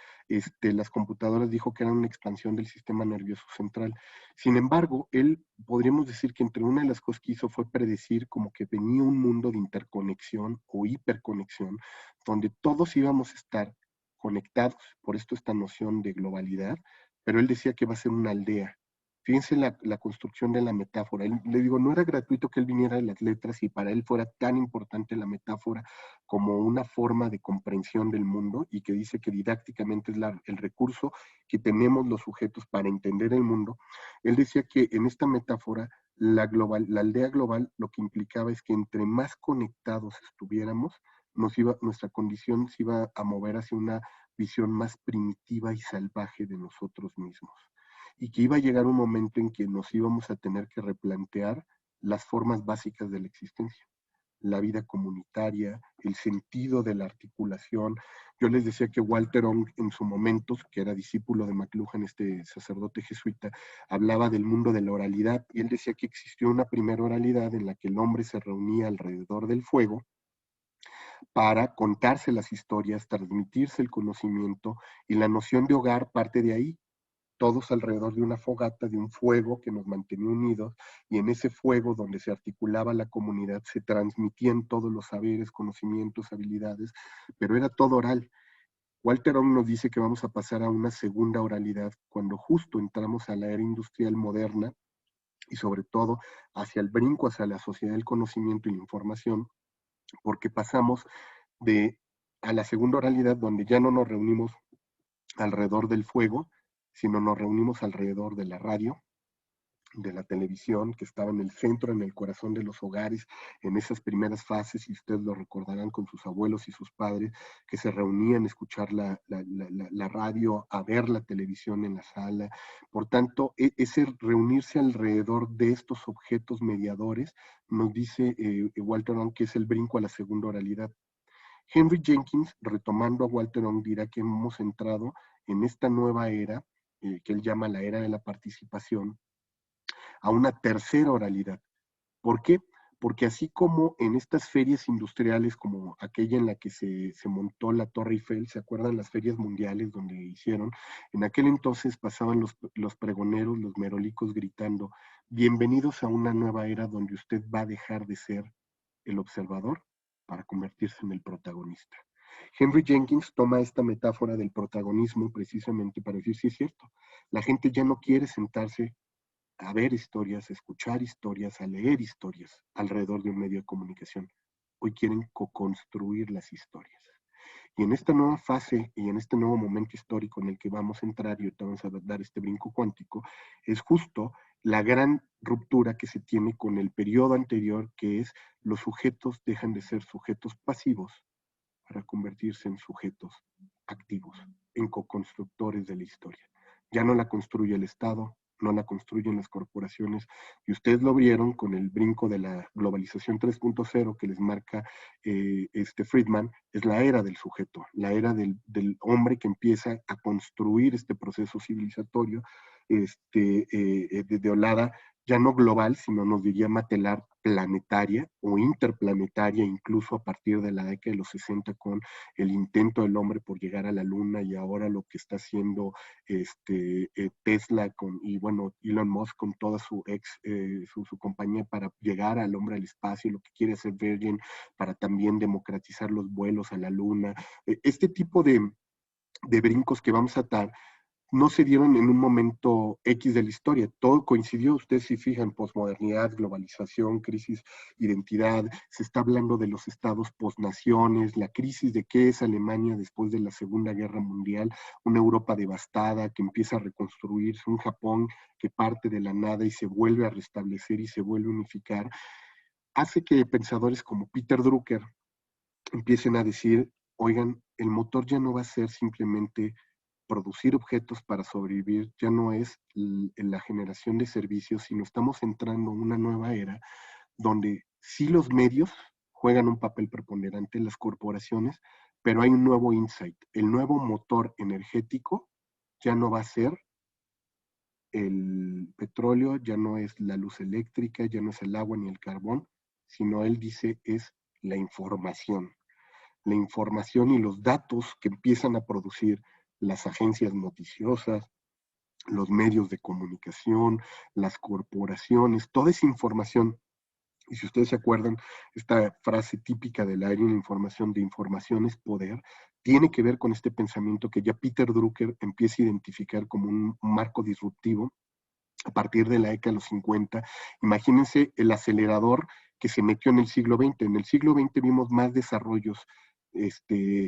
las computadoras, dijo que era una expansión del sistema nervioso central. Sin embargo, él, podríamos decir que entre una de las cosas que hizo fue predecir como que venía un mundo de interconexión o hiperconexión, donde todos íbamos a estar conectados, por esto esta noción de globalidad, pero él decía que va a ser una aldea. Fíjense la construcción de la metáfora. Le digo, no era gratuito que él viniera de las letras y para él fuera tan importante la metáfora como una forma de comprensión del mundo, y que dice que didácticamente es el recurso que tenemos los sujetos para entender el mundo. Él decía que en esta metáfora la aldea global lo que implicaba es que entre más conectados estuviéramos, nuestra condición se iba a mover hacia una visión más primitiva y salvaje de nosotros mismos, y que iba a llegar un momento en que nos íbamos a tener que replantear las formas básicas de la existencia, la vida comunitaria, el sentido de la articulación. Yo les decía que Walter Ong en su momento, que era discípulo de McLuhan, este sacerdote jesuita, hablaba del mundo de la oralidad, y él decía que existió una primera oralidad en la que el hombre se reunía alrededor del fuego para contarse las historias, transmitirse el conocimiento, y la noción de hogar parte de ahí, todos alrededor de una fogata, de un fuego que nos mantenía unidos, y en ese fuego donde se articulaba la comunidad se transmitían todos los saberes, conocimientos, habilidades, pero era todo oral. Walter Ong nos dice que vamos a pasar a una segunda oralidad cuando justo entramos a la era industrial moderna, y sobre todo hacia el brinco hacia la sociedad del conocimiento y la información, porque pasamos a la segunda oralidad donde ya no nos reunimos alrededor del fuego, sino nos reunimos alrededor de la radio, de la televisión, que estaba en el centro, en el corazón de los hogares, en esas primeras fases, y ustedes lo recordarán con sus abuelos y sus padres, que se reunían a escuchar la radio, a ver la televisión en la sala. Por tanto, ese reunirse alrededor de estos objetos mediadores, nos dice Walter Ong, que es el brinco a la segunda oralidad. Henry Jenkins, retomando a Walter Ong, dirá que hemos entrado en esta nueva era, que él llama la era de la participación, a una tercera oralidad. ¿Por qué? porque así como en estas ferias industriales, como aquella en la que se montó la Torre Eiffel, ¿se acuerdan las ferias mundiales donde hicieron? En aquel entonces pasaban los pregoneros, los merolicos gritando, bienvenidos a una nueva era donde usted va a dejar de ser el observador para convertirse en el protagonista. Henry Jenkins toma esta metáfora del protagonismo precisamente para decir, sí es cierto, la gente ya no quiere sentarse a ver historias, a escuchar historias, a leer historias alrededor de un medio de comunicación. Hoy quieren co-construir las historias. Y en esta nueva fase y en este nuevo momento histórico en el que vamos a entrar, y ahorita vamos a dar este brinco cuántico, es justo la gran ruptura que se tiene con el periodo anterior, que es los sujetos dejan de ser sujetos pasivos para convertirse en sujetos activos, en co-constructores de la historia. Ya no la construye el Estado, no la construyen las corporaciones, y ustedes lo vieron con el brinco de la globalización 3.0 que les marca Friedman, es la era del sujeto, la era del hombre que empieza a construir este proceso civilizatorio de Olada, ya no global, sino nos diría matelar planetaria o interplanetaria, incluso a partir de la década de los 60 con el intento del hombre por llegar a la luna, y ahora lo que está haciendo Tesla y bueno, Elon Musk con toda su compañía para llegar al hombre al espacio, lo que quiere hacer Virgin para también democratizar los vuelos a la luna. Este tipo de brincos que vamos a dar no se dieron en un momento X de la historia, todo coincidió, ustedes se fijan, posmodernidad, globalización, crisis, identidad, se está hablando de los estados posnaciones, la crisis de qué es Alemania después de la Segunda Guerra Mundial, una Europa devastada que empieza a reconstruirse, un Japón que parte de la nada y se vuelve a restablecer y se vuelve a unificar, hace que pensadores como Peter Drucker empiecen a decir, oigan, el motor ya no va a ser simplemente producir objetos para sobrevivir, ya no es la generación de servicios, sino estamos entrando en una nueva era donde sí los medios juegan un papel preponderante, las corporaciones, pero hay un nuevo insight. El nuevo motor energético ya no va a ser el petróleo, ya no es la luz eléctrica, ya no es el agua ni el carbón, sino él dice es la información. La información y los datos que empiezan a producir las agencias noticiosas, los medios de comunicación, las corporaciones, toda esa información. Y si ustedes se acuerdan, esta frase típica del área de información es poder, tiene que ver con este pensamiento que ya Peter Drucker empieza a identificar como un marco disruptivo a partir de la década de los 50. Imagínense el acelerador que se metió en el siglo XX. En el siglo XX vimos más desarrollos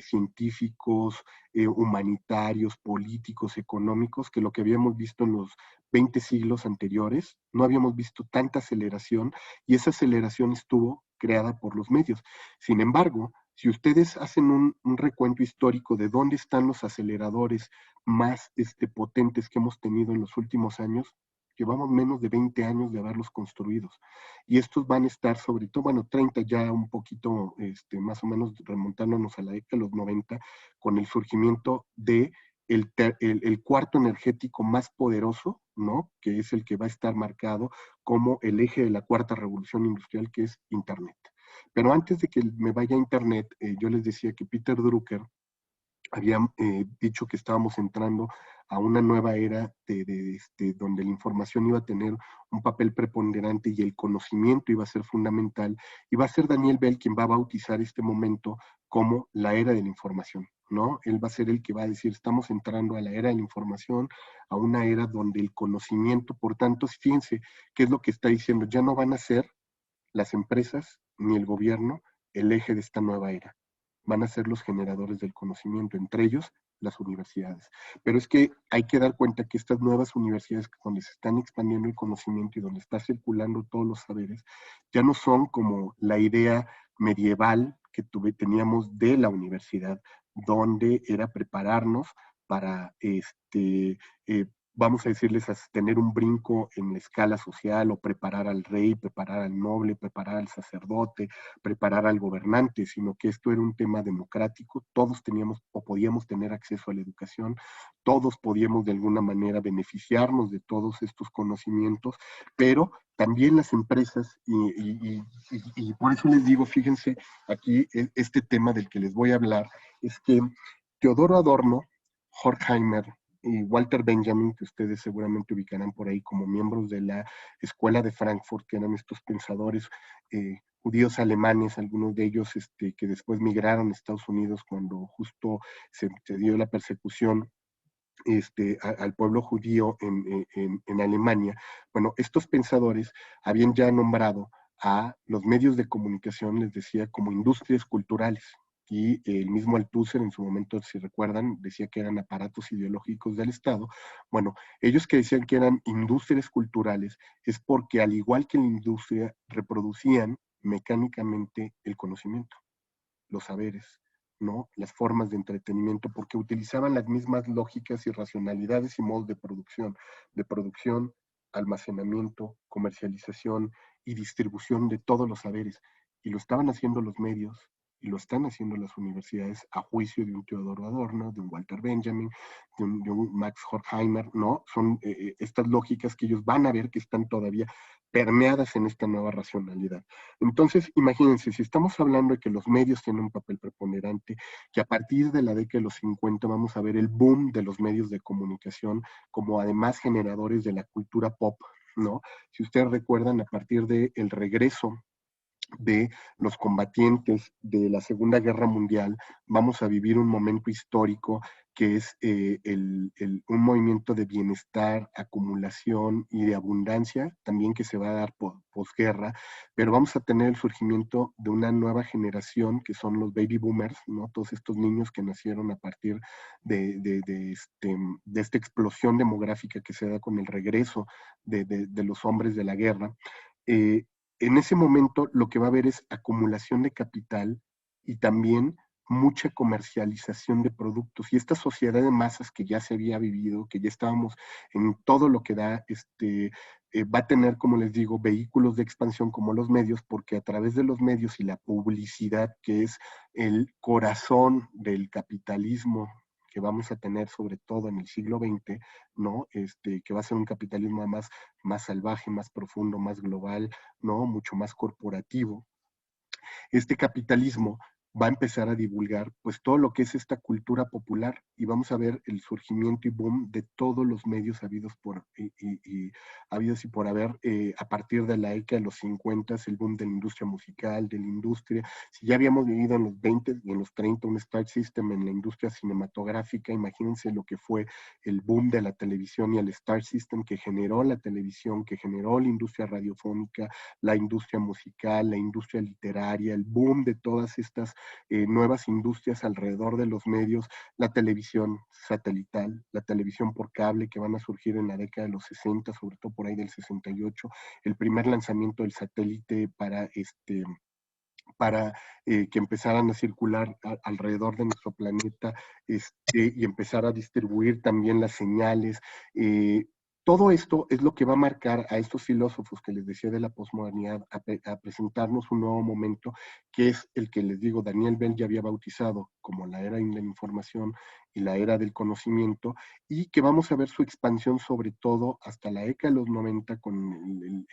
científicos, humanitarios, políticos, económicos, que lo que habíamos visto en los 20 siglos anteriores. No habíamos visto tanta aceleración, y esa aceleración estuvo creada por los medios. Sin embargo, si ustedes hacen un recuento histórico de dónde están los aceleradores más potentes que hemos tenido en los últimos años, llevamos menos de 20 años de haberlos construidos. Y estos van a estar sobre todo, bueno, 30 ya un poquito, más o menos remontándonos a la década de los 90, con el surgimiento de el cuarto energético más poderoso, ¿no? Que es el que va a estar marcado como el eje de la cuarta revolución industrial, que es Internet. Pero antes de que me vaya a Internet, yo les decía que Peter Drucker había dicho que estábamos entrando a una nueva era donde la información iba a tener un papel preponderante y el conocimiento iba a ser fundamental, y va a ser Daniel Bell quien va a bautizar este momento como la era de la información, ¿no? Él va a ser el que va a decir, estamos entrando a la era de la información, a una era donde el conocimiento, por tanto, fíjense qué es lo que está diciendo, ya no van a ser las empresas ni el gobierno el eje de esta nueva era, van a ser los generadores del conocimiento, entre ellos las universidades. Pero es que hay que dar cuenta que estas nuevas universidades donde se están expandiendo el conocimiento y donde está circulando todos los saberes, ya no son como la idea medieval que teníamos de la universidad, donde era prepararnos para vamos a decirles, a tener un brinco en la escala social o preparar al rey, preparar al noble, preparar al sacerdote, preparar al gobernante, sino que esto era un tema democrático, todos teníamos o podíamos tener acceso a la educación, todos podíamos de alguna manera beneficiarnos de todos estos conocimientos, pero también las empresas, y por eso les digo, fíjense, aquí este tema del que les voy a hablar, es que Teodoro Adorno, Horkheimer y Walter Benjamin, que ustedes seguramente ubicarán por ahí como miembros de la Escuela de Frankfurt, que eran estos pensadores judíos alemanes, algunos de ellos que después migraron a Estados Unidos cuando justo se dio la persecución al pueblo judío en Alemania. Bueno, estos pensadores habían ya nombrado a los medios de comunicación, les decía, como industrias culturales. Y el mismo Althusser en su momento, si recuerdan, decía que eran aparatos ideológicos del Estado. Bueno, ellos que decían que eran industrias culturales es porque, al igual que la industria, reproducían mecánicamente el conocimiento, los saberes, ¿no? Las formas de entretenimiento, porque utilizaban las mismas lógicas y racionalidades y modos de producción, almacenamiento, comercialización y distribución de todos los saberes. Y lo estaban haciendo los medios, y lo están haciendo las universidades a juicio de un Teodoro Adorno, de un Walter Benjamin, de un Max Horkheimer, ¿no? Son estas lógicas que ellos van a ver que están todavía permeadas en esta nueva racionalidad. Entonces, imagínense, si estamos hablando de que los medios tienen un papel preponderante, que a partir de la década de los 50 vamos a ver el boom de los medios de comunicación como además generadores de la cultura pop, ¿no? Si ustedes recuerdan, a partir del regreso de los combatientes de la Segunda Guerra Mundial, vamos a vivir un momento histórico que es un movimiento de bienestar, acumulación y de abundancia, también que se va a dar posguerra, pero vamos a tener el surgimiento de una nueva generación que son los baby boomers, ¿no? Todos estos niños que nacieron a partir de esta explosión demográfica que se da con el regreso de los hombres de la guerra. En ese momento lo que va a haber es acumulación de capital y también mucha comercialización de productos. Y esta sociedad de masas que ya se había vivido, que ya estábamos en todo lo que da, va a tener, como les digo, vehículos de expansión como los medios, porque a través de los medios y la publicidad, que es el corazón del capitalismo que vamos a tener sobre todo en el siglo XX, ¿no? Que va a ser un capitalismo más salvaje, más profundo, más global, ¿no? Mucho más corporativo. Este capitalismo va a empezar a divulgar pues todo lo que es esta cultura popular y vamos a ver el surgimiento y boom de todos los medios habidos y por haber a partir de la década de los 50, el boom de la industria musical, de la industria. Si ya habíamos vivido en los 20 y en los 30 un Star System en la industria cinematográfica, imagínense lo que fue el boom de la televisión y el Star System que generó la televisión, que generó la industria radiofónica, la industria musical, la industria literaria, el boom de todas estas nuevas industrias alrededor de los medios, la televisión satelital, la televisión por cable que van a surgir en la década de los 60, sobre todo por ahí del 68, el primer lanzamiento del satélite para que empezaran a circular alrededor de nuestro planeta y empezar a distribuir también las señales. Todo esto es lo que va a marcar a estos filósofos que les decía de la posmodernidad a presentarnos un nuevo momento, que es el que les digo, Daniel Bell ya había bautizado como la era de la información y la era del conocimiento, y que vamos a ver su expansión sobre todo hasta la década de los 90 con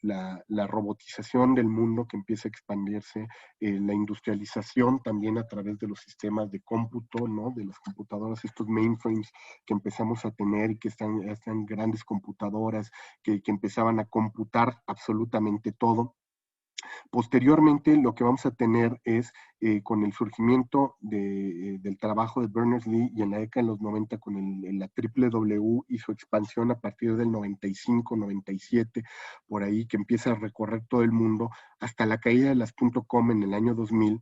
la robotización del mundo que empieza a expandirse, la industrialización también a través de los sistemas de cómputo, ¿no? De las computadoras, estos mainframes que empezamos a tener y que están grandes computadoras que empezaban a computar absolutamente todo. Posteriormente, lo que vamos a tener es, con el surgimiento del trabajo de Berners-Lee y en la década de los 90 con la WW y su expansión a partir del 95, 97, por ahí que empieza a recorrer todo el mundo, hasta la caída de las .com en el año 2000.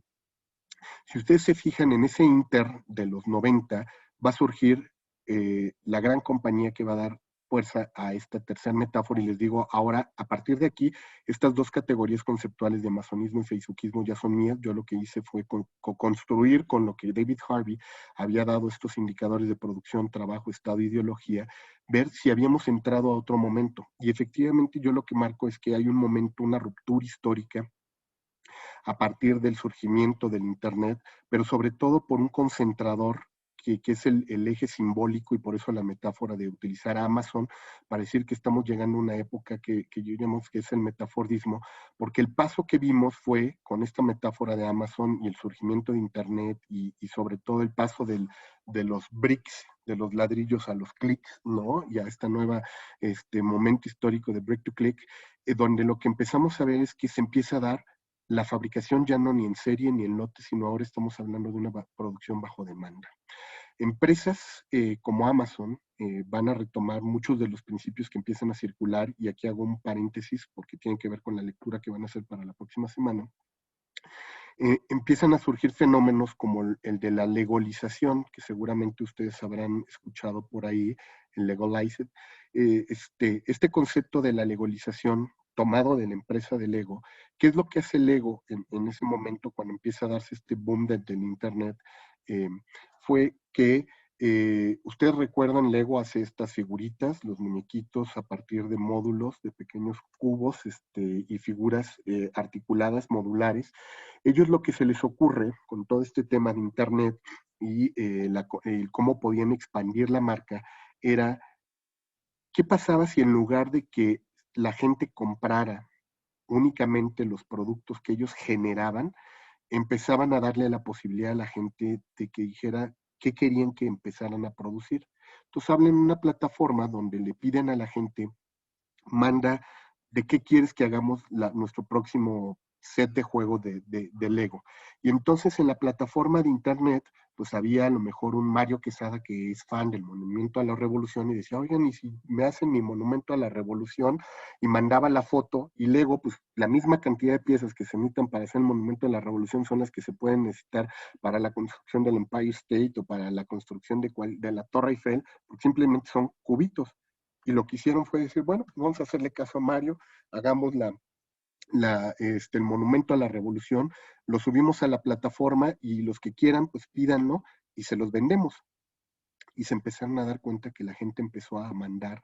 Si ustedes se fijan en ese inter de los 90, va a surgir la gran compañía que va a dar fuerza a esta tercera metáfora y les digo, ahora, a partir de aquí, estas dos categorías conceptuales de amazonismo y facebookismo ya son mías. Yo lo que hice fue construir con lo que David Harvey había dado estos indicadores de producción, trabajo, estado, ideología, ver si habíamos entrado a otro momento. Y efectivamente yo lo que marco es que hay un momento, una ruptura histórica a partir del surgimiento del Internet, pero sobre todo por un concentrador que es el eje simbólico, y por eso la metáfora de utilizar a Amazon para decir que estamos llegando a una época que yo llamo que es el metafordismo, porque el paso que vimos fue con esta metáfora de Amazon y el surgimiento de Internet y sobre todo el paso de los bricks, de los ladrillos a los clics, ¿no? Y a esta nueva momento histórico de break to click, donde lo que empezamos a ver es que se empieza a dar la fabricación ya no ni en serie ni en lote, sino ahora estamos hablando de una producción bajo demanda. Empresas como Amazon van a retomar muchos de los principios que empiezan a circular, y aquí hago un paréntesis porque tienen que ver con la lectura que van a hacer para la próxima semana. Empiezan a surgir fenómenos como el de la legalización, que seguramente ustedes habrán escuchado por ahí, el legalized. Este concepto de la legalización tomado de la empresa de Lego. ¿Qué es lo que hace Lego en ese momento cuando empieza a darse este boom del Internet? Fue que ustedes recuerdan, Lego hace estas figuritas, los muñequitos a partir de módulos, de pequeños cubos y figuras articuladas, modulares. Ellos lo que se les ocurre con todo este tema de Internet y cómo podían expandir la marca era, ¿qué pasaba si en lugar de que la gente comprara únicamente los productos que ellos generaban, empezaban a darle la posibilidad a la gente de que dijera qué querían que empezaran a producir? Entonces hablan en una plataforma donde le piden a la gente, manda de qué quieres que hagamos nuestro próximo set de juego de Lego. Y entonces en la plataforma de Internet, pues había a lo mejor un Mario Quesada que es fan del Monumento a la Revolución y decía, oigan, ¿y si me hacen mi Monumento a la Revolución? Y mandaba la foto, y Lego, pues la misma cantidad de piezas que se necesitan para hacer el Monumento a la Revolución son las que se pueden necesitar para la construcción del Empire State o para la construcción de la Torre Eiffel, porque simplemente son cubitos. Y lo que hicieron fue decir, bueno, pues vamos a hacerle caso a Mario, hagamos el Monumento a la Revolución, lo subimos a la plataforma y los que quieran, pues pídanlo y se los vendemos. Y se empezaron a dar cuenta que la gente empezó a mandar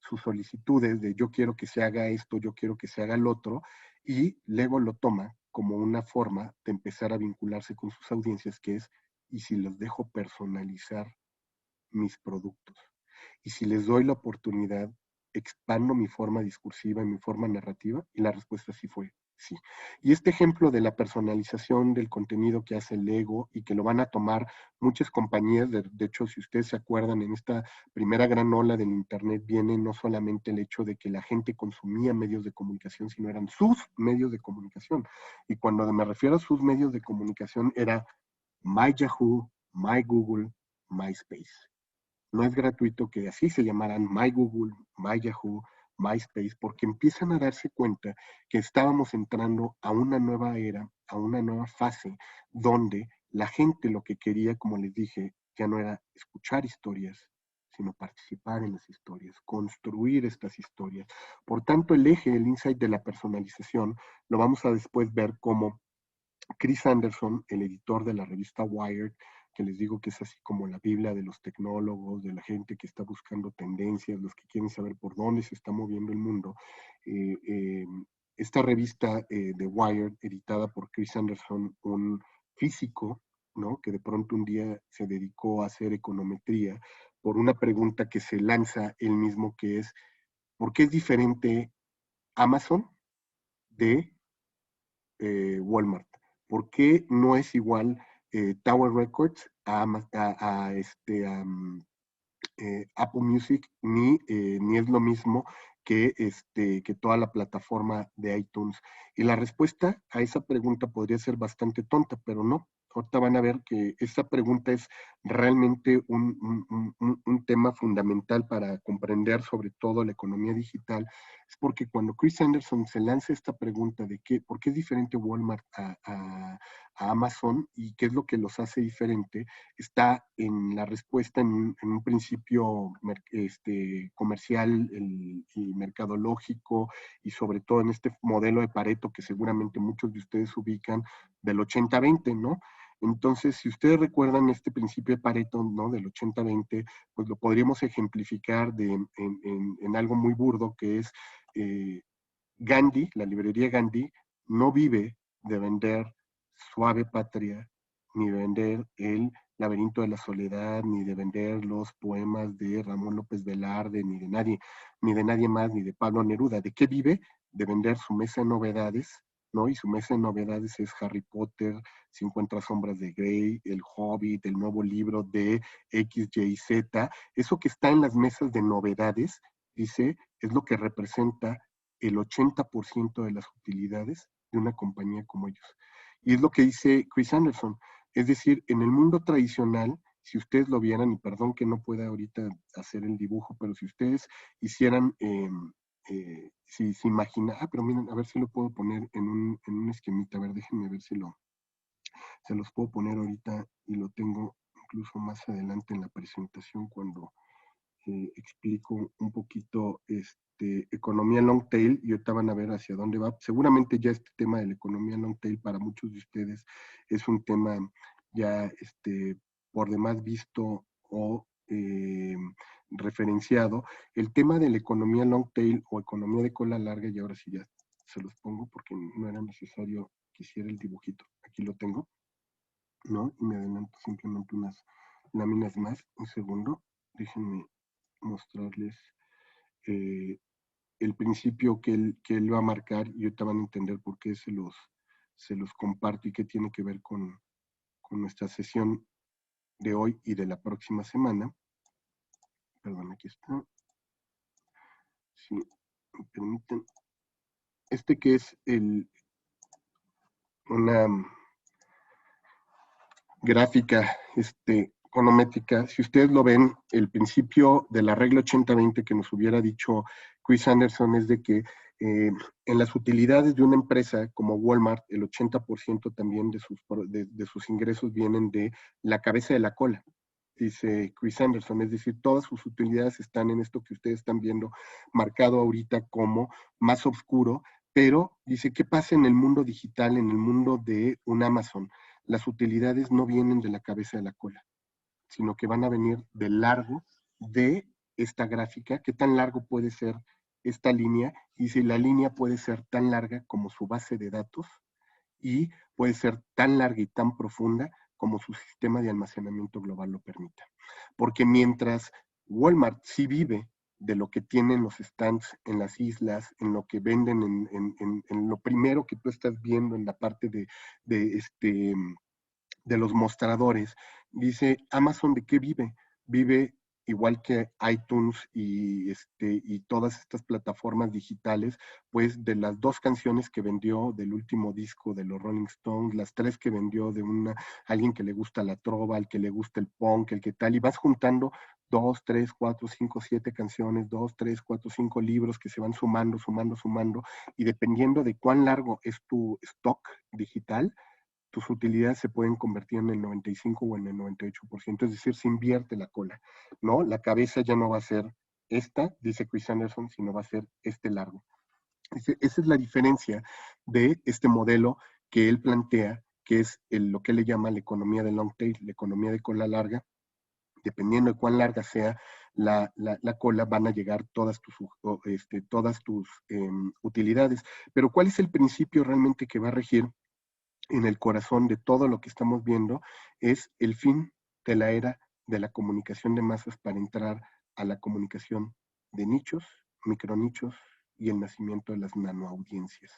sus solicitudes de yo quiero que se haga esto, yo quiero que se haga el otro, y Lego lo toma como una forma de empezar a vincularse con sus audiencias, que es, ¿y si los dejo personalizar mis productos? Y si les doy la oportunidad, expando mi forma discursiva y mi forma narrativa. Y la respuesta sí fue sí. Y este ejemplo de la personalización del contenido que hace Lego y que lo van a tomar muchas compañías, de hecho, si ustedes se acuerdan, en esta primera gran ola del Internet viene no solamente el hecho de que la gente consumía medios de comunicación, sino eran sus medios de comunicación. Y cuando me refiero a sus medios de comunicación, era My Yahoo, My Google, MySpace. No es gratuito que así se llamaran My Google, My Yahoo, MySpace, porque empiezan a darse cuenta que estábamos entrando a una nueva era, a una nueva fase, donde la gente lo que quería, como les dije, ya no era escuchar historias, sino participar en las historias, construir estas historias. Por tanto, el eje, el insight de la personalización, lo vamos a después ver como Chris Anderson, el editor de la revista Wired, que les digo que es así como la Biblia de los tecnólogos, de la gente que está buscando tendencias, los que quieren saber por dónde se está moviendo el mundo. Esta revista de Wired, editada por Chris Anderson, un físico, ¿no?, que de pronto un día se dedicó a hacer econometría, por una pregunta que se lanza él mismo, que es, ¿por qué es diferente Amazon de Walmart? ¿Por qué no es igual Tower Records a Apple Music, ni es lo mismo que toda la plataforma de iTunes? Y la respuesta a esa pregunta podría ser bastante tonta, pero no. Ahorita van a ver que esa pregunta es realmente un tema fundamental para comprender sobre todo la economía digital, es porque cuando Chris Anderson se lanza esta pregunta de por qué es diferente Walmart a Amazon y qué es lo que los hace diferente, está en la respuesta en un principio comercial y mercadológico, y sobre todo en este modelo de Pareto que seguramente muchos de ustedes ubican, del 80-20, ¿no? Entonces, si ustedes recuerdan este principio de Pareto, ¿no? Del 80-20, pues lo podríamos ejemplificar en algo muy burdo, que es Gandhi, la librería Gandhi, no vive de vender Suave Patria, ni de vender El Laberinto de la Soledad, ni de vender los poemas de Ramón López Velarde, ni de nadie más, ni de Pablo Neruda. ¿De qué vive? De vender su mesa de novedades, ¿no? Y su mesa de novedades es Harry Potter, 50 sombras de Grey, El Hobbit, el nuevo libro de X, Y, Z. Eso que está en las mesas de novedades, dice, es lo que representa el 80% de las utilidades de una compañía como ellos. Y es lo que dice Chris Anderson. Es decir, en el mundo tradicional, si ustedes lo vieran, y perdón que no pueda ahorita hacer el dibujo, pero si ustedes hicieran, si se imagina, pero miren, a ver si lo puedo poner en un esquemita, a ver, déjenme ver si se los puedo poner ahorita, y lo tengo incluso más adelante en la presentación cuando explico un poquito economía long tail, y ahorita van a ver hacia dónde va. Seguramente ya este tema de la economía long tail para muchos de ustedes es un tema ya por demás visto o referenciado. El tema de la economía long tail o economía de cola larga, y ahora sí ya se los pongo porque no era necesario que hiciera el dibujito. Aquí lo tengo, ¿no? Y me adelanto simplemente unas láminas más. Un segundo, déjenme mostrarles el principio que él va a marcar, y ahorita van a entender por qué se los comparto y qué tiene que ver con nuestra sesión de hoy y de la próxima semana. Perdón, aquí está. Si me permiten. Que es una gráfica econométrica. Si ustedes lo ven, el principio de la regla 80-20 que nos hubiera dicho Chris Anderson es de que en las utilidades de una empresa como Walmart, el 80% también de sus ingresos vienen de la cabeza de la cola, dice Chris Anderson. Es decir, todas sus utilidades están en esto que ustedes están viendo marcado ahorita como más oscuro, pero dice, ¿qué pasa en el mundo digital, en el mundo de un Amazon? Las utilidades no vienen de la cabeza de la cola, sino que van a venir del largo de esta gráfica. ¿Qué tan largo puede ser esta línea? Y si la línea puede ser tan larga como su base de datos, y puede ser tan larga y tan profunda como su sistema de almacenamiento global lo permita. Porque mientras Walmart sí vive de lo que tienen los stands en las islas, en lo que venden, en lo primero que tú estás viendo en la parte de los mostradores, dice Amazon, ¿de qué vive? Vive igual que iTunes y todas estas plataformas digitales, pues de las 2 canciones que vendió del último disco de los Rolling Stones, las 3 que vendió de alguien que le gusta la trova, al que le gusta el punk, el que tal, y vas juntando 2, 3, 4, 5, 7 canciones, 2, 3, 4, 5 libros que se van sumando, y dependiendo de cuán largo es tu stock digital, tus utilidades se pueden convertir en el 95 o en el 98%, es decir, se invierte la cola, ¿no? La cabeza ya no va a ser esta, dice Chris Anderson, sino va a ser largo. Esa es la diferencia de este modelo que él plantea, que es lo que él le llama la economía de long tail, la economía de cola larga. Dependiendo de cuán larga sea la cola, van a llegar todas tus utilidades. Pero ¿cuál es el principio realmente que va a regir en el corazón de todo lo que estamos viendo? Es el fin de la era de la comunicación de masas para entrar a la comunicación de nichos, micronichos y el nacimiento de las nanoaudiencias.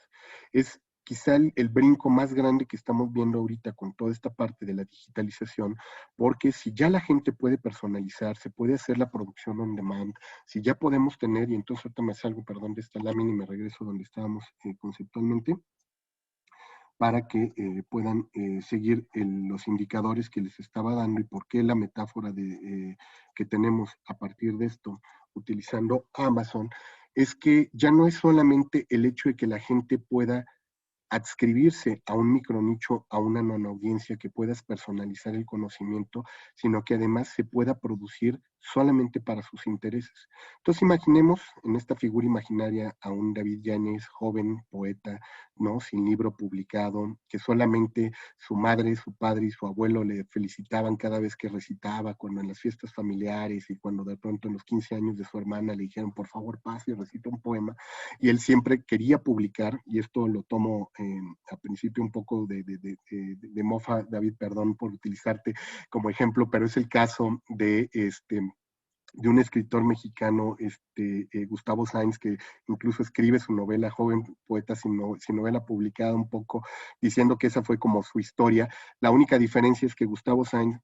Es quizá el brinco más grande que estamos viendo ahorita con toda esta parte de la digitalización, porque si ya la gente puede personalizar, se puede hacer la producción on demand, si ya podemos tener, y entonces ahorita me salgo, perdón, de esta lámina y me regreso donde estábamos conceptualmente, para que puedan seguir los indicadores que les estaba dando y por qué la metáfora que tenemos a partir de esto, utilizando Amazon, es que ya no es solamente el hecho de que la gente pueda adscribirse a un micronicho, a una monoaudiencia, que puedas personalizar el conocimiento, sino que además se pueda producir solamente para sus intereses. Entonces imaginemos en esta figura imaginaria a un David Yáñez, joven poeta, ¿no? Sin libro publicado, que solamente su madre, su padre y su abuelo le felicitaban cada vez que recitaba, cuando en las fiestas familiares y cuando de pronto en los 15 años de su hermana le dijeron, por favor, pase y recita un poema, y él siempre quería publicar, y esto lo tomo al principio un poco de mofa, David, perdón por utilizarte como ejemplo, pero es el caso de un escritor mexicano, Gustavo Sáenz, que incluso escribe su novela Joven Poeta sin novela publicada, un poco diciendo que esa fue como su historia. La única diferencia es que Gustavo Sáenz,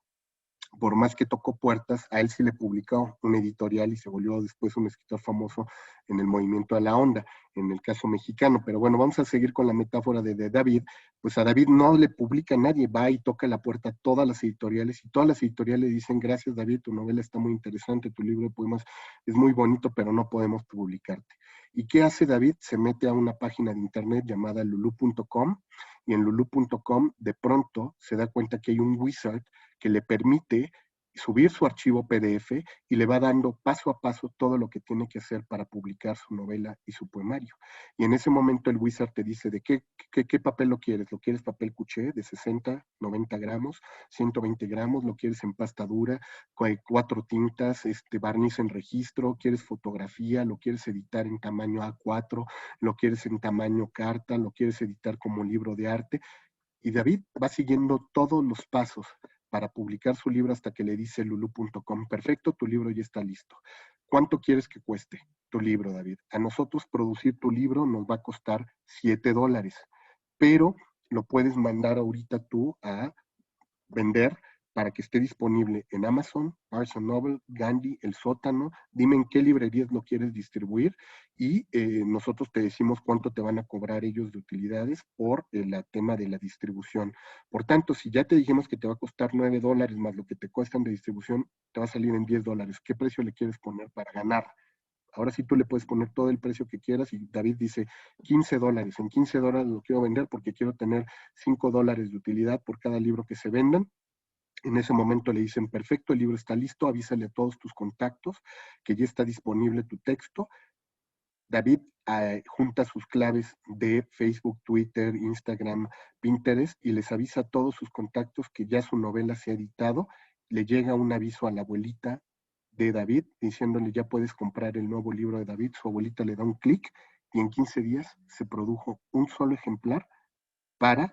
por más que tocó puertas, a él sí le publicó un editorial y se volvió después un escritor famoso en el movimiento a la onda, en el caso mexicano. Pero bueno, vamos a seguir con la metáfora de David. Pues a David no le publica nadie, va y toca la puerta a todas las editoriales, y todas las editoriales dicen, gracias David, tu novela está muy interesante, tu libro de poemas es muy bonito, pero no podemos publicarte. ¿Y qué hace David? Se mete a una página de internet llamada lulu.com, y en lulu.com de pronto se da cuenta que hay un wizard que le permite subir su archivo PDF y le va dando paso a paso todo lo que tiene que hacer para publicar su novela y su poemario. Y en ese momento el wizard te dice de qué papel lo quieres. ¿Lo quieres papel cuché de 60, 90 gramos, 120 gramos? ¿Lo quieres en pasta dura, 4 tintas, barniz en registro? ¿Quieres fotografía? ¿Lo quieres editar en tamaño A4? ¿Lo quieres en tamaño carta? ¿Lo quieres editar como libro de arte? Y David va siguiendo todos los pasos para publicar su libro hasta que le dice lulu.com, perfecto, tu libro ya está listo. ¿Cuánto quieres que cueste tu libro, David? A nosotros producir tu libro nos va a costar $7, pero lo puedes mandar ahorita tú a vender para que esté disponible en Amazon, Barnes & Noble, Gandhi, El Sótano. Dime en qué librerías lo quieres distribuir y nosotros te decimos cuánto te van a cobrar ellos de utilidades por el tema de la distribución. Por tanto, si ya te dijimos que te va a costar $9 más lo que te cuestan de distribución, te va a salir en $10. ¿Qué precio le quieres poner para ganar? Ahora sí tú le puedes poner todo el precio que quieras, y David dice $15. En $15 lo quiero vender porque quiero tener $5 de utilidad por cada libro que se vendan. En ese momento le dicen, perfecto, el libro está listo, avísale a todos tus contactos que ya está disponible tu texto. David junta sus claves de Facebook, Twitter, Instagram, Pinterest, y les avisa a todos sus contactos que ya su novela se ha editado. Le llega un aviso a la abuelita de David diciéndole, ya puedes comprar el nuevo libro de David. Su abuelita le da un clic y en 15 días se produjo un solo ejemplar para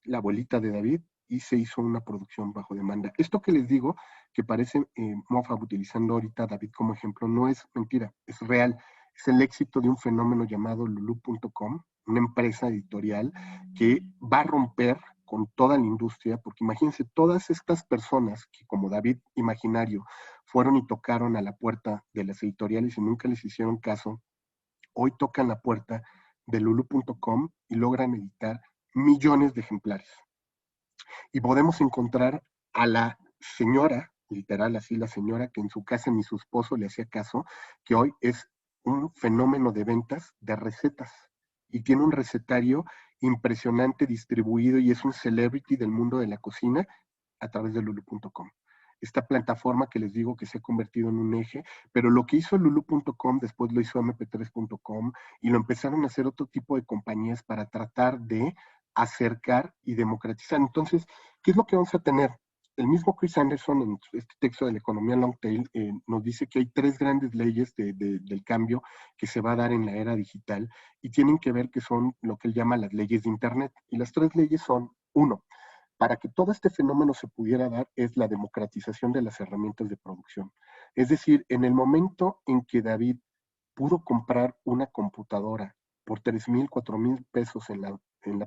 la abuelita de David, y se hizo una producción bajo demanda. Esto que les digo, que parece mofa utilizando ahorita a David como ejemplo, no es mentira, es real. Es el éxito de un fenómeno llamado lulu.com, una empresa editorial que va a romper con toda la industria, porque imagínense, todas estas personas que como David imaginario fueron y tocaron a la puerta de las editoriales y nunca les hicieron caso, hoy tocan la puerta de lulu.com y logran editar millones de ejemplares. Y podemos encontrar a la señora, literal así, la señora que en su casa ni su esposo le hacía caso, que hoy es un fenómeno de ventas de recetas y tiene un recetario impresionante distribuido y es un celebrity del mundo de la cocina a través de lulu.com. Esta plataforma que les digo que se ha convertido en un eje, pero lo que hizo lulu.com después lo hizo mp3.com y lo empezaron a hacer otro tipo de compañías para tratar de acercar y democratizar. Entonces, ¿qué es lo que vamos a tener? El mismo Chris Anderson en este texto de la economía long tail nos dice que hay 3 grandes leyes del cambio que se va a dar en la era digital y tienen que ver que son lo que él llama las leyes de Internet. Y las 3 leyes son, 1, para que todo este fenómeno se pudiera dar es la democratización de las herramientas de producción. Es decir, en el momento en que David pudo comprar una computadora por 3,000, 4,000 pesos en la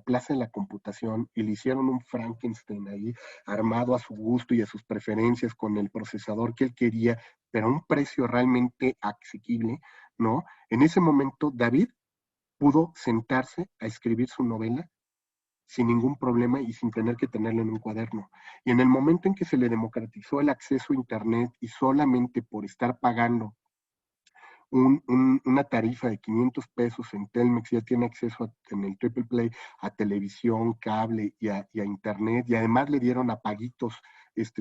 Plaza de la Computación y le hicieron un Frankenstein ahí armado a su gusto y a sus preferencias con el procesador que él quería, pero a un precio realmente asequible, ¿no? En ese momento David pudo sentarse a escribir su novela sin ningún problema y sin tener que tenerlo en un cuaderno. Y en el momento en que se le democratizó el acceso a Internet y solamente por estar pagando una tarifa de 500 pesos en Telmex, ya tiene acceso en el Triple Play a televisión, cable y a internet, y además le dieron a paguitos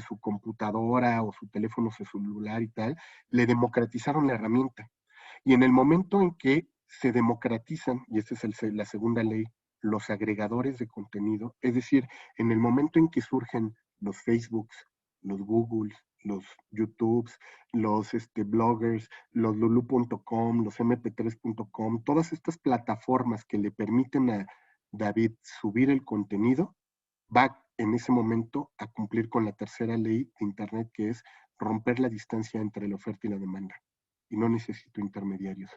su computadora o su teléfono celular y tal, le democratizaron la herramienta. Y en el momento en que se democratizan, y esta es la segunda ley, los agregadores de contenido, es decir, en el momento en que surgen los Facebooks, los Googles, los YouTubes, los bloggers, los lulu.com, los mp3.com, todas estas plataformas que le permiten a David subir el contenido, va en ese momento a cumplir con la tercera ley de Internet, que es romper la distancia entre la oferta y la demanda. Y no necesito intermediarios.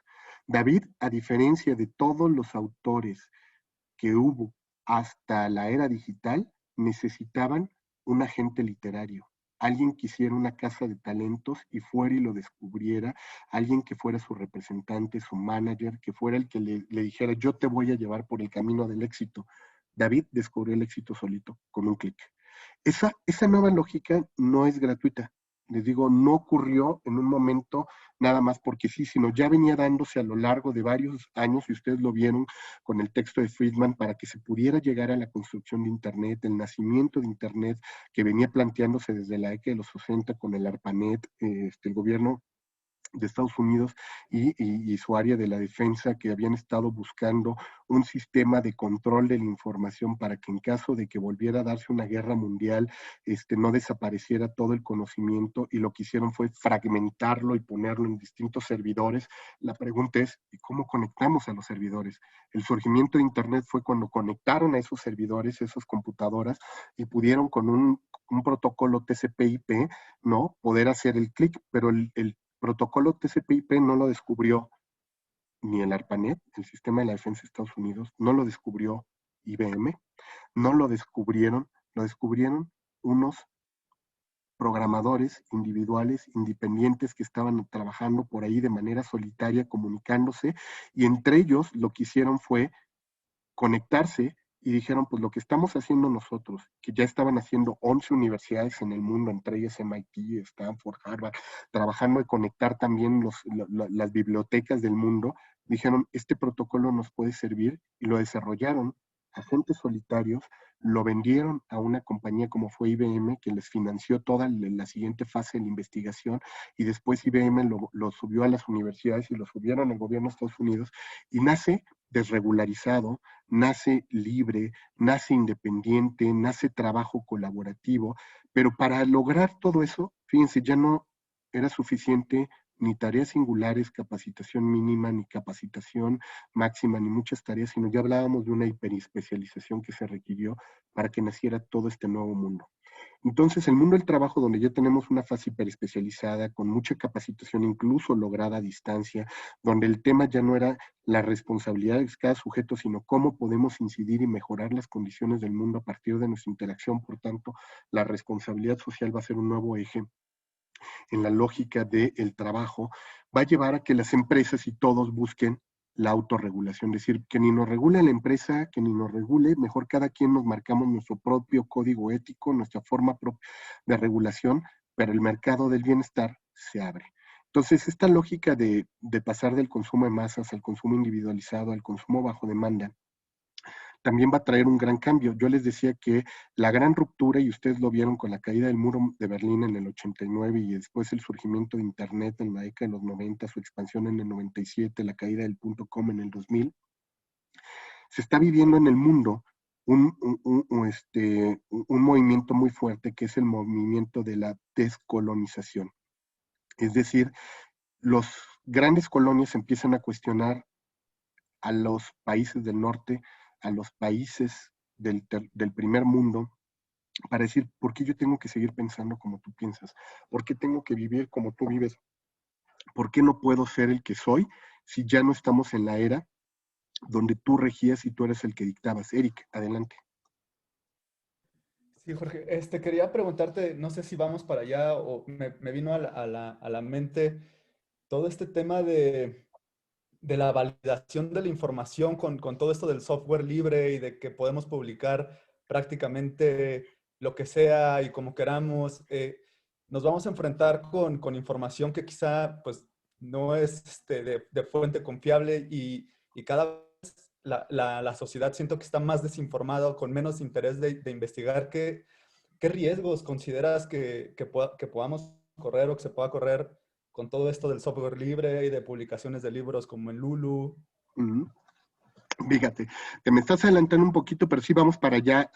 David, a diferencia de todos los autores que hubo hasta la era digital, necesitaban un agente literario, alguien que hiciera una casa de talentos y fuera y lo descubriera, alguien que fuera su representante, su manager, que fuera el que le dijera, yo te voy a llevar por el camino del éxito. David descubrió el éxito solito, con un clic. Esa nueva lógica no es gratuita. Les digo, no ocurrió en un momento nada más porque sí, sino ya venía dándose a lo largo de varios años, y ustedes lo vieron con el texto de Friedman, para que se pudiera llegar a la construcción de Internet, el nacimiento de Internet, que venía planteándose desde la década de los 60 con el ARPANET, el gobierno de Estados Unidos y su área de la defensa, que habían estado buscando un sistema de control de la información para que en caso de que volviera a darse una guerra mundial, no desapareciera todo el conocimiento, y lo que hicieron fue fragmentarlo y ponerlo en distintos servidores. La pregunta es, ¿y cómo conectamos a los servidores? El surgimiento de Internet fue cuando conectaron a esos servidores, esas computadoras, y pudieron con un protocolo TCP/IP, ¿no?, poder hacer el clic, pero el protocolo TCP/IP no lo descubrió ni el ARPANET, el sistema de la defensa de Estados Unidos, no lo descubrió IBM, no lo descubrieron unos programadores individuales, independientes, que estaban trabajando por ahí de manera solitaria, comunicándose, y entre ellos lo que hicieron fue conectarse y dijeron, pues lo que estamos haciendo nosotros, que ya estaban haciendo 11 universidades en el mundo, entre ellas MIT, Stanford, Harvard, trabajando de conectar también las bibliotecas del mundo, dijeron, este protocolo nos puede servir, y lo desarrollaron agentes solitarios, lo vendieron a una compañía como fue IBM, que les financió toda la siguiente fase de la investigación, y después IBM lo subió a las universidades y lo subieron al gobierno de Estados Unidos, y nace desregularizado, nace libre, nace independiente, nace trabajo colaborativo, pero para lograr todo eso, fíjense, ya no era suficiente ni tareas singulares, capacitación mínima, ni capacitación máxima, ni muchas tareas, sino ya hablábamos de una hiperespecialización que se requirió para que naciera todo este nuevo mundo. Entonces, el mundo del trabajo, donde ya tenemos una fase hiperespecializada, con mucha capacitación incluso lograda a distancia, donde el tema ya no era la responsabilidad de cada sujeto, sino cómo podemos incidir y mejorar las condiciones del mundo a partir de nuestra interacción. Por tanto, la responsabilidad social va a ser un nuevo eje en la lógica del trabajo, va a llevar a que las empresas y todos busquen la autorregulación, es decir, que ni nos regule la empresa, que ni nos regule, mejor cada quien nos marcamos nuestro propio código ético, nuestra forma propia de regulación, pero el mercado del bienestar se abre. Entonces, esta lógica de pasar del consumo de masas al consumo individualizado, al consumo bajo demanda, también va a traer un gran cambio. Yo les decía que la gran ruptura, y ustedes lo vieron con la caída del muro de Berlín en el 89 y después el surgimiento de Internet en la década de los 90, su expansión en el 97, la caída del .com en el 2000, se está viviendo en el mundo un movimiento muy fuerte, que es el movimiento de la descolonización. Es decir, los grandes colonias empiezan a cuestionar a los países del norte, a los países del primer mundo, para decir, ¿por qué yo tengo que seguir pensando como tú piensas? ¿Por qué tengo que vivir como tú vives? ¿Por qué no puedo ser el que soy si ya no estamos en la era donde tú regías y tú eres el que dictabas? Eric, adelante. Sí, Jorge, quería preguntarte, no sé si vamos para allá o me vino a la mente todo este tema de la validación de la información con todo esto del software libre y de que podemos publicar prácticamente lo que sea y como queramos. Nos vamos a enfrentar con información que quizá pues no es de fuente confiable y cada vez la sociedad siento que está más desinformada, con menos interés de investigar qué riesgos consideras que podamos correr o que se pueda correr con todo esto del software libre y de publicaciones de libros como en Lulu. Fíjate, te me estás adelantando un poquito, pero sí vamos para allá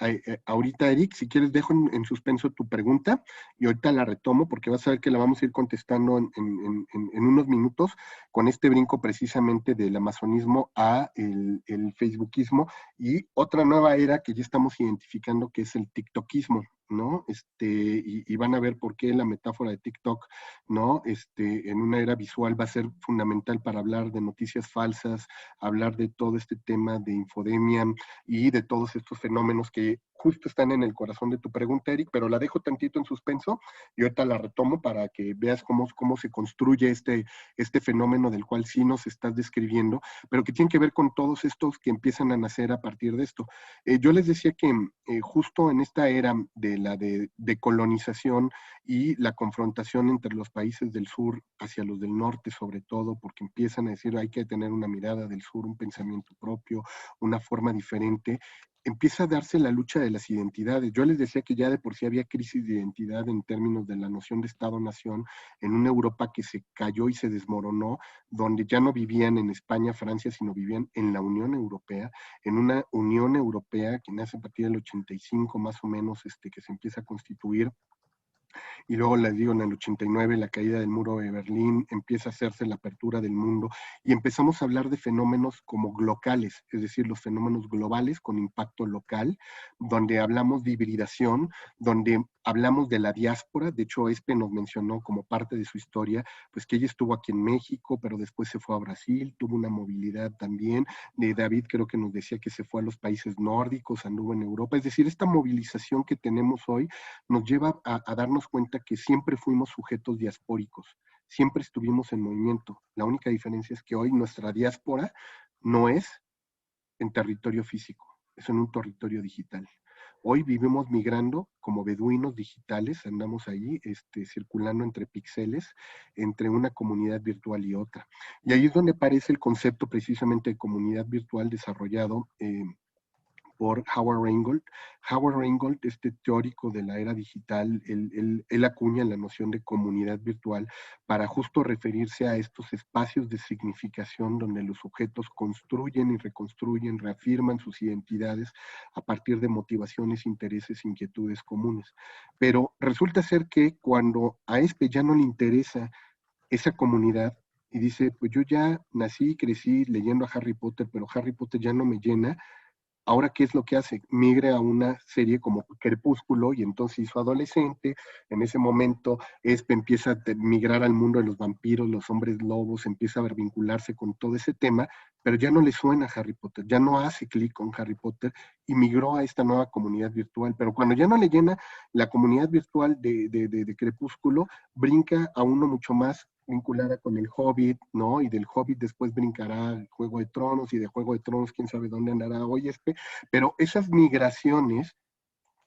ahorita, Eric. Si quieres, dejo en suspenso tu pregunta y ahorita la retomo porque vas a ver que la vamos a ir contestando en unos minutos con este brinco precisamente del amazonismo a el facebookismo y otra nueva era que ya estamos identificando que es el tiktokismo, ¿no? Y van a ver por qué la metáfora de TikTok, ¿no? En una era visual va a ser fundamental para hablar de noticias falsas, hablar de todo este tema de infodemia y de todos estos fenómenos que justo están en el corazón de tu pregunta, Eric, pero la dejo tantito en suspenso y ahorita la retomo para que veas cómo se construye este fenómeno del cual sí nos estás describiendo, pero que tiene que ver con todos estos que empiezan a nacer a partir de esto. Yo les decía que justo en esta era de la decolonización y la confrontación entre los países del sur hacia los del norte, sobre todo, porque empiezan a decir hay que tener una mirada del sur, un pensamiento propio, una forma diferente, empieza a darse la lucha de las identidades. Yo les decía que ya de por sí había crisis de identidad en términos de la noción de Estado-nación en una Europa que se cayó y se desmoronó, donde ya no vivían en España, Francia, sino vivían en la Unión Europea, en una Unión Europea que nace a partir del 85 más o menos, que se empieza a constituir. Y luego les digo, en el 89, la caída del muro de Berlín, empieza a hacerse la apertura del mundo y empezamos a hablar de fenómenos como locales, es decir, los fenómenos globales con impacto local, donde hablamos de hibridación, donde hablamos de la diáspora. De hecho, Espe nos mencionó como parte de su historia, pues que ella estuvo aquí en México, pero después se fue a Brasil, tuvo una movilidad también. De David creo que nos decía que se fue a los países nórdicos, anduvo en Europa. Es decir, esta movilización que tenemos hoy nos lleva a darnos cuenta que siempre fuimos sujetos diaspóricos, siempre estuvimos en movimiento. La única diferencia es que hoy nuestra diáspora no es en territorio físico, es en un territorio digital. Hoy vivimos migrando como beduinos digitales, andamos ahí circulando entre píxeles, entre una comunidad virtual y otra. Y ahí es donde aparece el concepto precisamente de comunidad virtual desarrollado por Howard Rheingold. Howard Rheingold, este teórico de la era digital, él acuña la noción de comunidad virtual para justo referirse a estos espacios de significación donde los sujetos construyen y reconstruyen, reafirman sus identidades a partir de motivaciones, intereses, inquietudes comunes. Pero resulta ser que cuando a ya no le interesa esa comunidad, y dice, pues yo ya nací y crecí leyendo a Harry Potter, pero Harry Potter ya no me llena. Ahora, ¿qué es lo que hace? Migre a una serie como Crepúsculo y entonces hizo adolescente. En ese momento empieza a migrar al mundo de los vampiros, los hombres lobos, empieza a vincularse con todo ese tema, pero ya no le suena a Harry Potter, ya no hace clic con Harry Potter y migró a esta nueva comunidad virtual. Pero cuando ya no le llena la comunidad virtual de Crepúsculo, brinca a uno mucho más vinculada con el Hobbit, ¿no? Y del Hobbit después brincará al Juego de Tronos y de Juego de Tronos quién sabe dónde andará hoy pero esas migraciones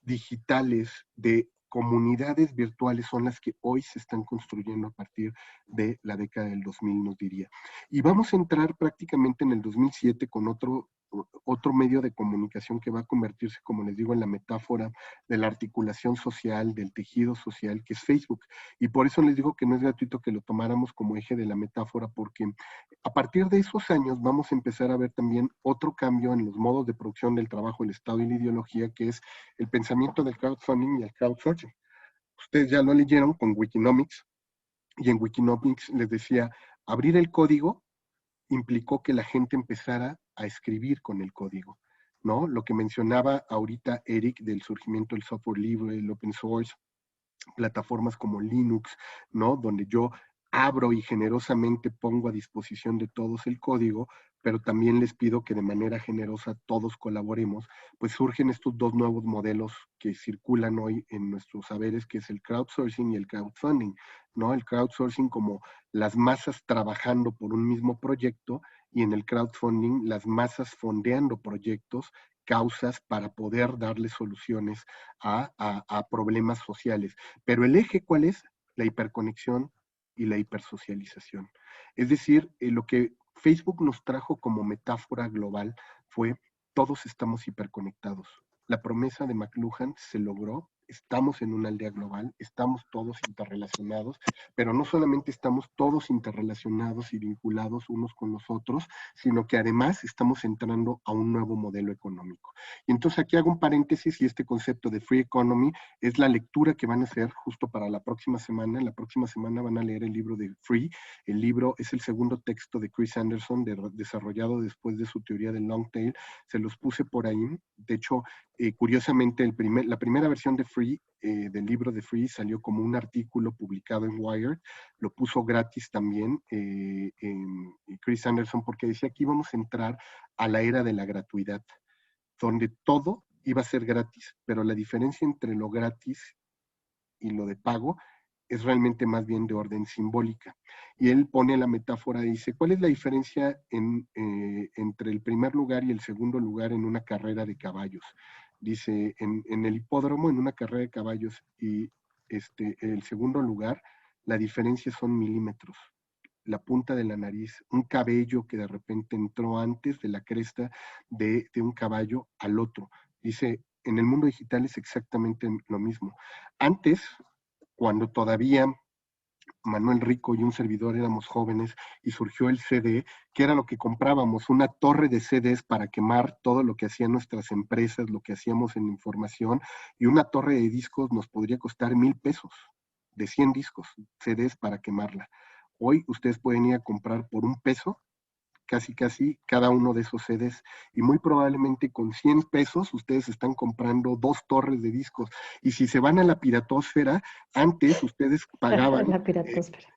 digitales de comunidades virtuales son las que hoy se están construyendo a partir de la década del 2000, nos diría. Y vamos a entrar prácticamente en el 2007 con otro medio de comunicación que va a convertirse, como les digo, en la metáfora de la articulación social, del tejido social, que es Facebook. Y por eso les digo que no es gratuito que lo tomáramos como eje de la metáfora, porque a partir de esos años vamos a empezar a ver también otro cambio en los modos de producción del trabajo, el Estado y la ideología, que es el pensamiento del crowdfunding y el crowdsourcing. Ustedes ya lo leyeron con Wikinomics, y en Wikinomics les decía, abrir el código implicó que la gente empezara a escribir con el código, ¿no? Lo que mencionaba ahorita Eric del surgimiento del software libre, el open source, plataformas como Linux, ¿no? Donde yo abro y generosamente pongo a disposición de todos el código, pero también les pido que de manera generosa todos colaboremos, pues surgen estos dos nuevos modelos que circulan hoy en nuestros saberes, que es el crowdsourcing y el crowdfunding, ¿no? El crowdsourcing como las masas trabajando por un mismo proyecto y en el crowdfunding las masas fondeando proyectos, causas para poder darle soluciones a problemas sociales. Pero el eje, ¿cuál es? La hiperconexión y la hipersocialización. Es decir, lo que Facebook nos trajo como metáfora global fue todos estamos hiperconectados. La promesa de McLuhan se logró, estamos en una aldea global, estamos todos interrelacionados, pero no solamente estamos todos interrelacionados y vinculados unos con los otros, sino que además estamos entrando a un nuevo modelo económico. Y entonces aquí hago un paréntesis y este concepto de Free Economy es la lectura que van a hacer justo para la próxima semana. La próxima semana van a leer el libro de Free. El libro es el segundo texto de Chris Anderson, desarrollado después de su teoría del long tail. Se los puse por ahí. De hecho, curiosamente, la primera versión de Free, del libro de Free, salió como un artículo publicado en Wired. Lo puso gratis también Chris Anderson, porque decía que íbamos a entrar a la era de la gratuidad, donde todo iba a ser gratis, pero la diferencia entre lo gratis y lo de pago es realmente más bien de orden simbólica. Y él pone la metáfora, dice, ¿cuál es la diferencia entre el primer lugar y el segundo lugar en una carrera de caballos? Dice, en el hipódromo, en una carrera de caballos, y el segundo lugar, la diferencia son milímetros. La punta de la nariz, un cabello que de repente entró antes de la cresta de un caballo al otro. Dice, en el mundo digital es exactamente lo mismo. Antes, cuando todavía Manuel Rico y un servidor éramos jóvenes y surgió el CD, que era lo que comprábamos, una torre de CDs para quemar todo lo que hacían nuestras empresas, lo que hacíamos en información, y una torre de discos nos podría costar 1,000 pesos, de 100 discos, CDs para quemarla. Hoy ustedes pueden ir a comprar por $1 casi cada uno de esos CDs, y muy probablemente con 100 pesos ustedes están comprando 2 torres de discos. Y si se van a la piratosfera, antes ustedes pagaban La piratosfera.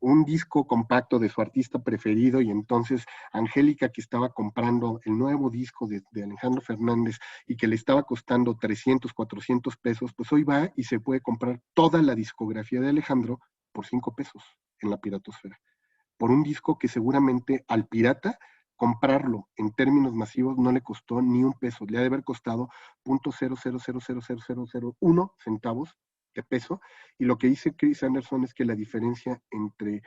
Un disco compacto de su artista preferido, y entonces Angélica, que estaba comprando el nuevo disco de Alejandro Fernández y que le estaba costando 300, 400 pesos, pues hoy va y se puede comprar toda la discografía de Alejandro por 5 pesos en la piratosfera, por un disco que seguramente al pirata comprarlo en términos masivos no le costó ni $1, le ha de haber costado 0.0000001 centavos de peso. Y lo que dice Chris Anderson es que la diferencia entre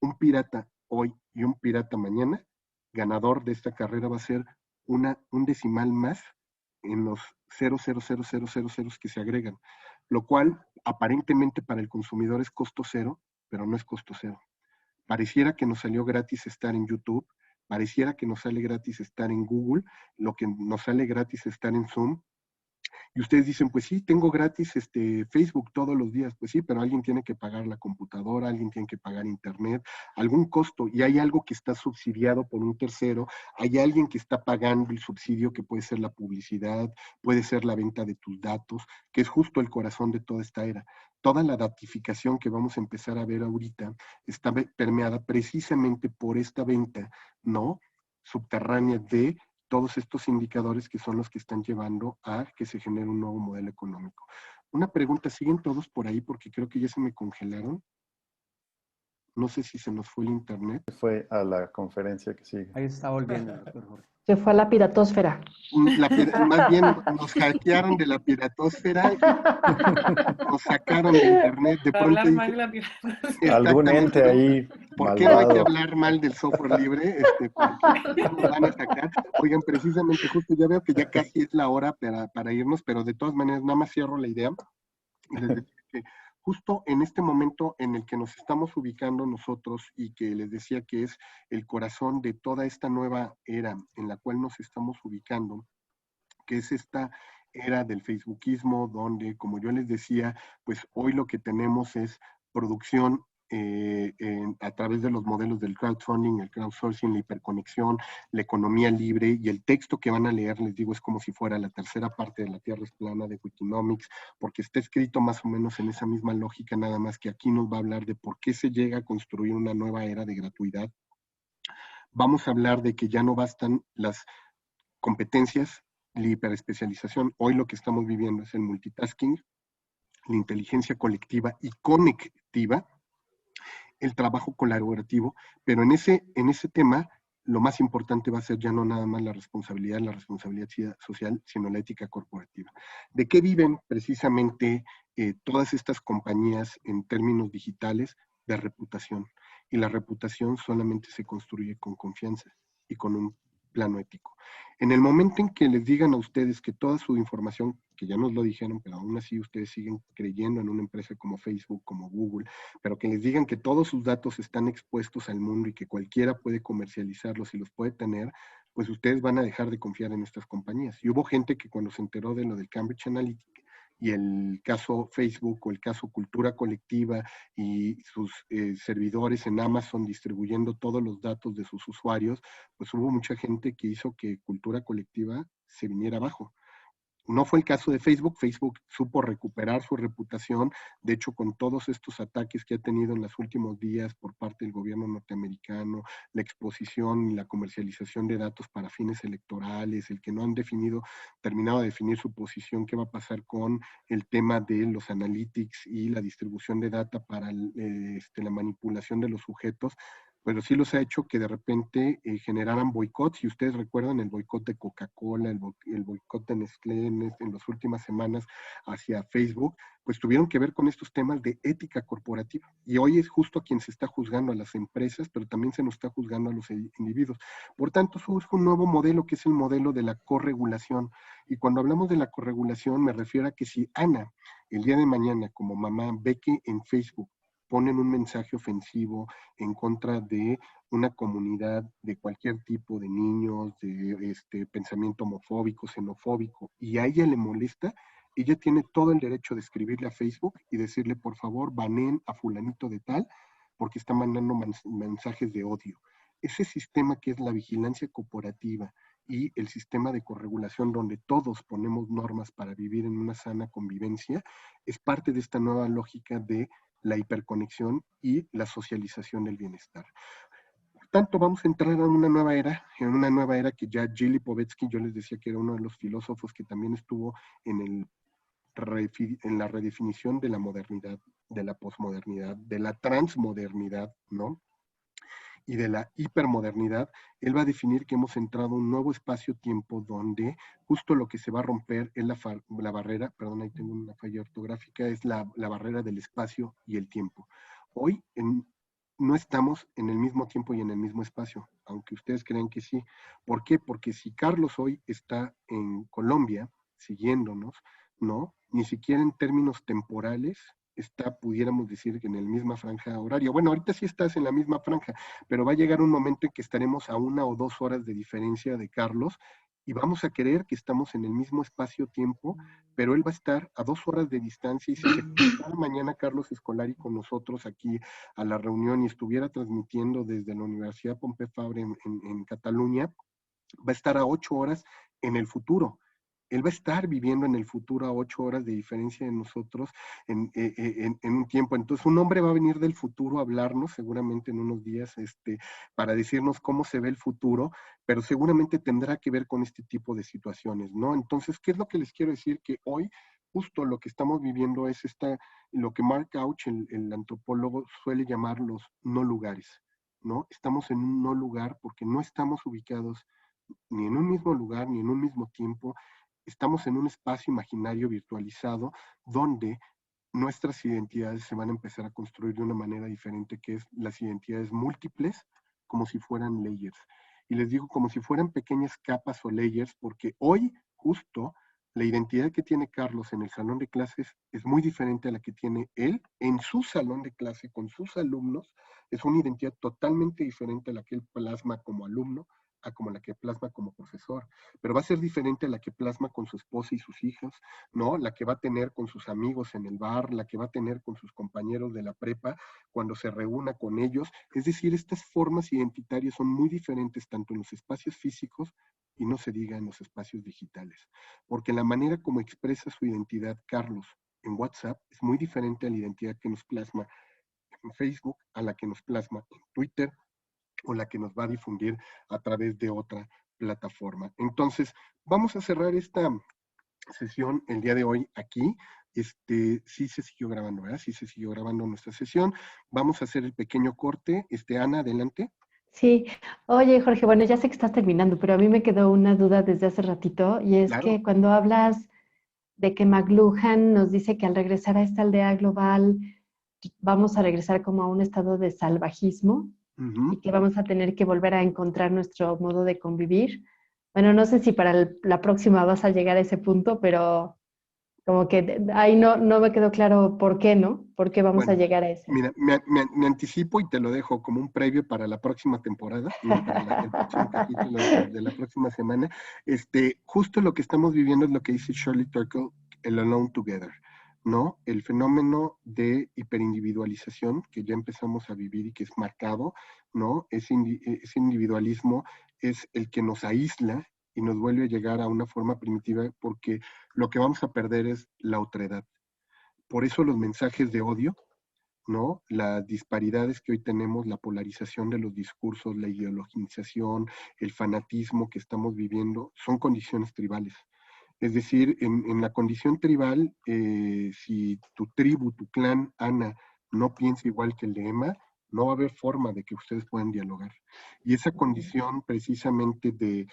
un pirata hoy y un pirata mañana, ganador de esta carrera, va a ser un decimal más en los 0.00000 que se agregan, lo cual aparentemente para el consumidor es costo cero, pero no es costo cero. Pareciera que nos salió gratis estar en YouTube, pareciera que nos sale gratis estar en Google, lo que nos sale gratis estar en Zoom. Y ustedes dicen, pues sí, tengo gratis Facebook todos los días. Pues sí, pero alguien tiene que pagar la computadora, alguien tiene que pagar internet, algún costo, y hay algo que está subsidiado por un tercero, hay alguien que está pagando el subsidio, que puede ser la publicidad, puede ser la venta de tus datos, que es justo el corazón de toda esta era. Toda la datificación que vamos a empezar a ver ahorita está permeada precisamente por esta venta, ¿no?, subterránea de todos estos indicadores que son los que están llevando a que se genere un nuevo modelo económico. Una pregunta, ¿siguen todos por ahí? Porque creo que ya se me congelaron. No sé si se nos fue el internet. Fue a la conferencia que sigue. Ahí está volviendo, doctor Jorge. Se fue a la piratosfera. Más bien nos hackearon de la piratosfera, nos sacaron de internet. De pronto algún ente ahí. ¿Por qué no hay que hablar mal del software libre? Porque nos van a sacar. Oigan, precisamente, justo ya veo que ya casi es la hora para irnos, pero de todas maneras, nada más cierro la idea. Les decía que justo en este momento en el que nos estamos ubicando nosotros, y que les decía que es el corazón de toda esta nueva era en la cual nos estamos ubicando, que es esta era del facebookismo, donde, como yo les decía, pues hoy lo que tenemos es producción a través de los modelos del crowdfunding, el crowdsourcing, la hiperconexión, la economía libre, y el texto que van a leer, les digo, es como si fuera la tercera parte de La Tierra es plana de Wikinomics, porque está escrito más o menos en esa misma lógica, nada más que aquí nos va a hablar de por qué se llega a construir una nueva era de gratuidad. Vamos a hablar de que ya no bastan las competencias, la hiperespecialización. Hoy lo que estamos viviendo es el multitasking, la inteligencia colectiva y conectiva, el trabajo colaborativo, pero en ese tema lo más importante va a ser ya no nada más la responsabilidad social, sino la ética corporativa. ¿De qué viven precisamente todas estas compañías en términos digitales? De reputación. Y la reputación solamente se construye con confianza y con un plano ético. En el momento en que les digan a ustedes que toda su información, que ya nos lo dijeron, pero aún así ustedes siguen creyendo en una empresa como Facebook, como Google, pero que les digan que todos sus datos están expuestos al mundo y que cualquiera puede comercializarlos y los puede tener, pues ustedes van a dejar de confiar en estas compañías. Y hubo gente que cuando se enteró de lo del Cambridge Analytica y el caso Facebook o el caso Cultura Colectiva y sus servidores en Amazon distribuyendo todos los datos de sus usuarios, pues hubo mucha gente que hizo que Cultura Colectiva se viniera abajo. No fue el caso de Facebook. Facebook supo recuperar su reputación. De hecho, con todos estos ataques que ha tenido en los últimos días por parte del gobierno norteamericano, la exposición y la comercialización de datos para fines electorales, el que no han terminado de definir su posición, qué va a pasar con el tema de los analytics y la distribución de data para la manipulación de los sujetos, pero sí los ha hecho que de repente generaran boicots. Si ustedes recuerdan el boicot de Coca-Cola, el boicot de Nestlé en las últimas semanas hacia Facebook, pues tuvieron que ver con estos temas de ética corporativa. Y hoy es justo a quien se está juzgando, a las empresas, pero también se nos está juzgando a los individuos. Por tanto, surge un nuevo modelo que es el modelo de la corregulación. Y cuando hablamos de la corregulación me refiero a que si Ana, el día de mañana como mamá, ve que en Facebook ponen un mensaje ofensivo en contra de una comunidad de cualquier tipo de niños, de pensamiento homofóbico, xenofóbico, y a ella le molesta, ella tiene todo el derecho de escribirle a Facebook y decirle, por favor, baneen a fulanito de tal, porque está mandando mensajes de odio. Ese sistema que es la vigilancia corporativa y el sistema de corregulación donde todos ponemos normas para vivir en una sana convivencia, es parte de esta nueva lógica de la hiperconexión y la socialización del bienestar. Por tanto, vamos a entrar en una nueva era que ya Gili Povetsky, yo les decía que era uno de los filósofos que también estuvo en la redefinición de la modernidad, de la posmodernidad, de la transmodernidad, ¿no? Y de la hipermodernidad. Él va a definir que hemos entrado en un nuevo espacio-tiempo donde justo lo que se va a romper es la barrera, perdón, ahí tengo una falla ortográfica, es la barrera del espacio y el tiempo. Hoy no estamos en el mismo tiempo y en el mismo espacio, aunque ustedes crean que sí. ¿Por qué? Porque si Carlos hoy está en Colombia, siguiéndonos, ¿no? Ni siquiera en términos temporales pudiéramos decir que en la misma franja horaria. Bueno, ahorita sí estás en la misma franja, pero va a llegar un momento en que estaremos a 1 o 2 horas de diferencia de Carlos y vamos a creer que estamos en el mismo espacio-tiempo, pero él va a estar a 2 horas de distancia y si se conectara mañana Carlos Escolari con nosotros aquí a la reunión y estuviera transmitiendo desde la Universidad Pompeu Fabra en Cataluña, va a estar a 8 horas en el futuro. Él va a estar viviendo en el futuro a 8 horas de diferencia de nosotros en un tiempo. Entonces, un hombre va a venir del futuro a hablarnos, seguramente en unos días, para decirnos cómo se ve el futuro, pero seguramente tendrá que ver con este tipo de situaciones, ¿no? Entonces, ¿qué es lo que les quiero decir? Que hoy, justo lo que estamos viviendo es lo que Mark Couch, el antropólogo, suele llamar los no lugares, ¿no? Estamos en un no lugar porque no estamos ubicados ni en un mismo lugar, ni en un mismo tiempo. Estamos en un espacio imaginario virtualizado donde nuestras identidades se van a empezar a construir de una manera diferente, que es las identidades múltiples, como si fueran layers. Y les digo como si fueran pequeñas capas o layers, porque hoy justo la identidad que tiene Carlos en el salón de clases es muy diferente a la que tiene él en su salón de clase con sus alumnos. Es una identidad totalmente diferente a la que él plasma como alumno, a como la que plasma como profesor, pero va a ser diferente a la que plasma con su esposa y sus hijas, ¿no? La que va a tener con sus amigos en el bar, la que va a tener con sus compañeros de la prepa cuando se reúna con ellos. Es decir, estas formas identitarias son muy diferentes tanto en los espacios físicos y no se diga en los espacios digitales, porque la manera como expresa su identidad Carlos en WhatsApp es muy diferente a la identidad que nos plasma en Facebook, a la que nos plasma en Twitter, o la que nos va a difundir a través de otra plataforma. Entonces, vamos a cerrar esta sesión el día de hoy aquí. Sí se siguió grabando, ¿verdad? Sí se siguió grabando nuestra sesión. Vamos a hacer el pequeño corte. Ana, adelante. Sí, oye Jorge, bueno, ya sé que estás terminando, pero a mí me quedó una duda desde hace ratito y es Claro. que cuando hablas de que McLuhan nos dice que al regresar a esta aldea global vamos a regresar como a un estado de salvajismo y que vamos a tener que volver a encontrar nuestro modo de convivir. Bueno, no sé si para la próxima vas a llegar a ese punto, pero como que ahí no me quedó claro por qué, ¿no? ¿Por qué vamos a Bueno, llegar a ese? mira, me anticipo y te lo dejo como un previo para la próxima temporada, para el próximo capítulo de la próxima semana. Justo lo que estamos viviendo es lo que dice Shirley Turkle, el Alone Together, ¿no? El fenómeno de hiperindividualización que ya empezamos a vivir y que es marcado, ¿no? Ese individualismo es el que nos aísla y nos vuelve a llegar a una forma primitiva porque lo que vamos a perder es la otredad. Por eso los mensajes de odio, ¿no? Las disparidades que hoy tenemos, la polarización de los discursos, la ideologización, el fanatismo que estamos viviendo, son condiciones tribales. Es decir, en la condición tribal, si tu tribu, tu clan, Ana, no piensa igual que el de Emma, no va a haber forma de que ustedes puedan dialogar. Y esa condición precisamente de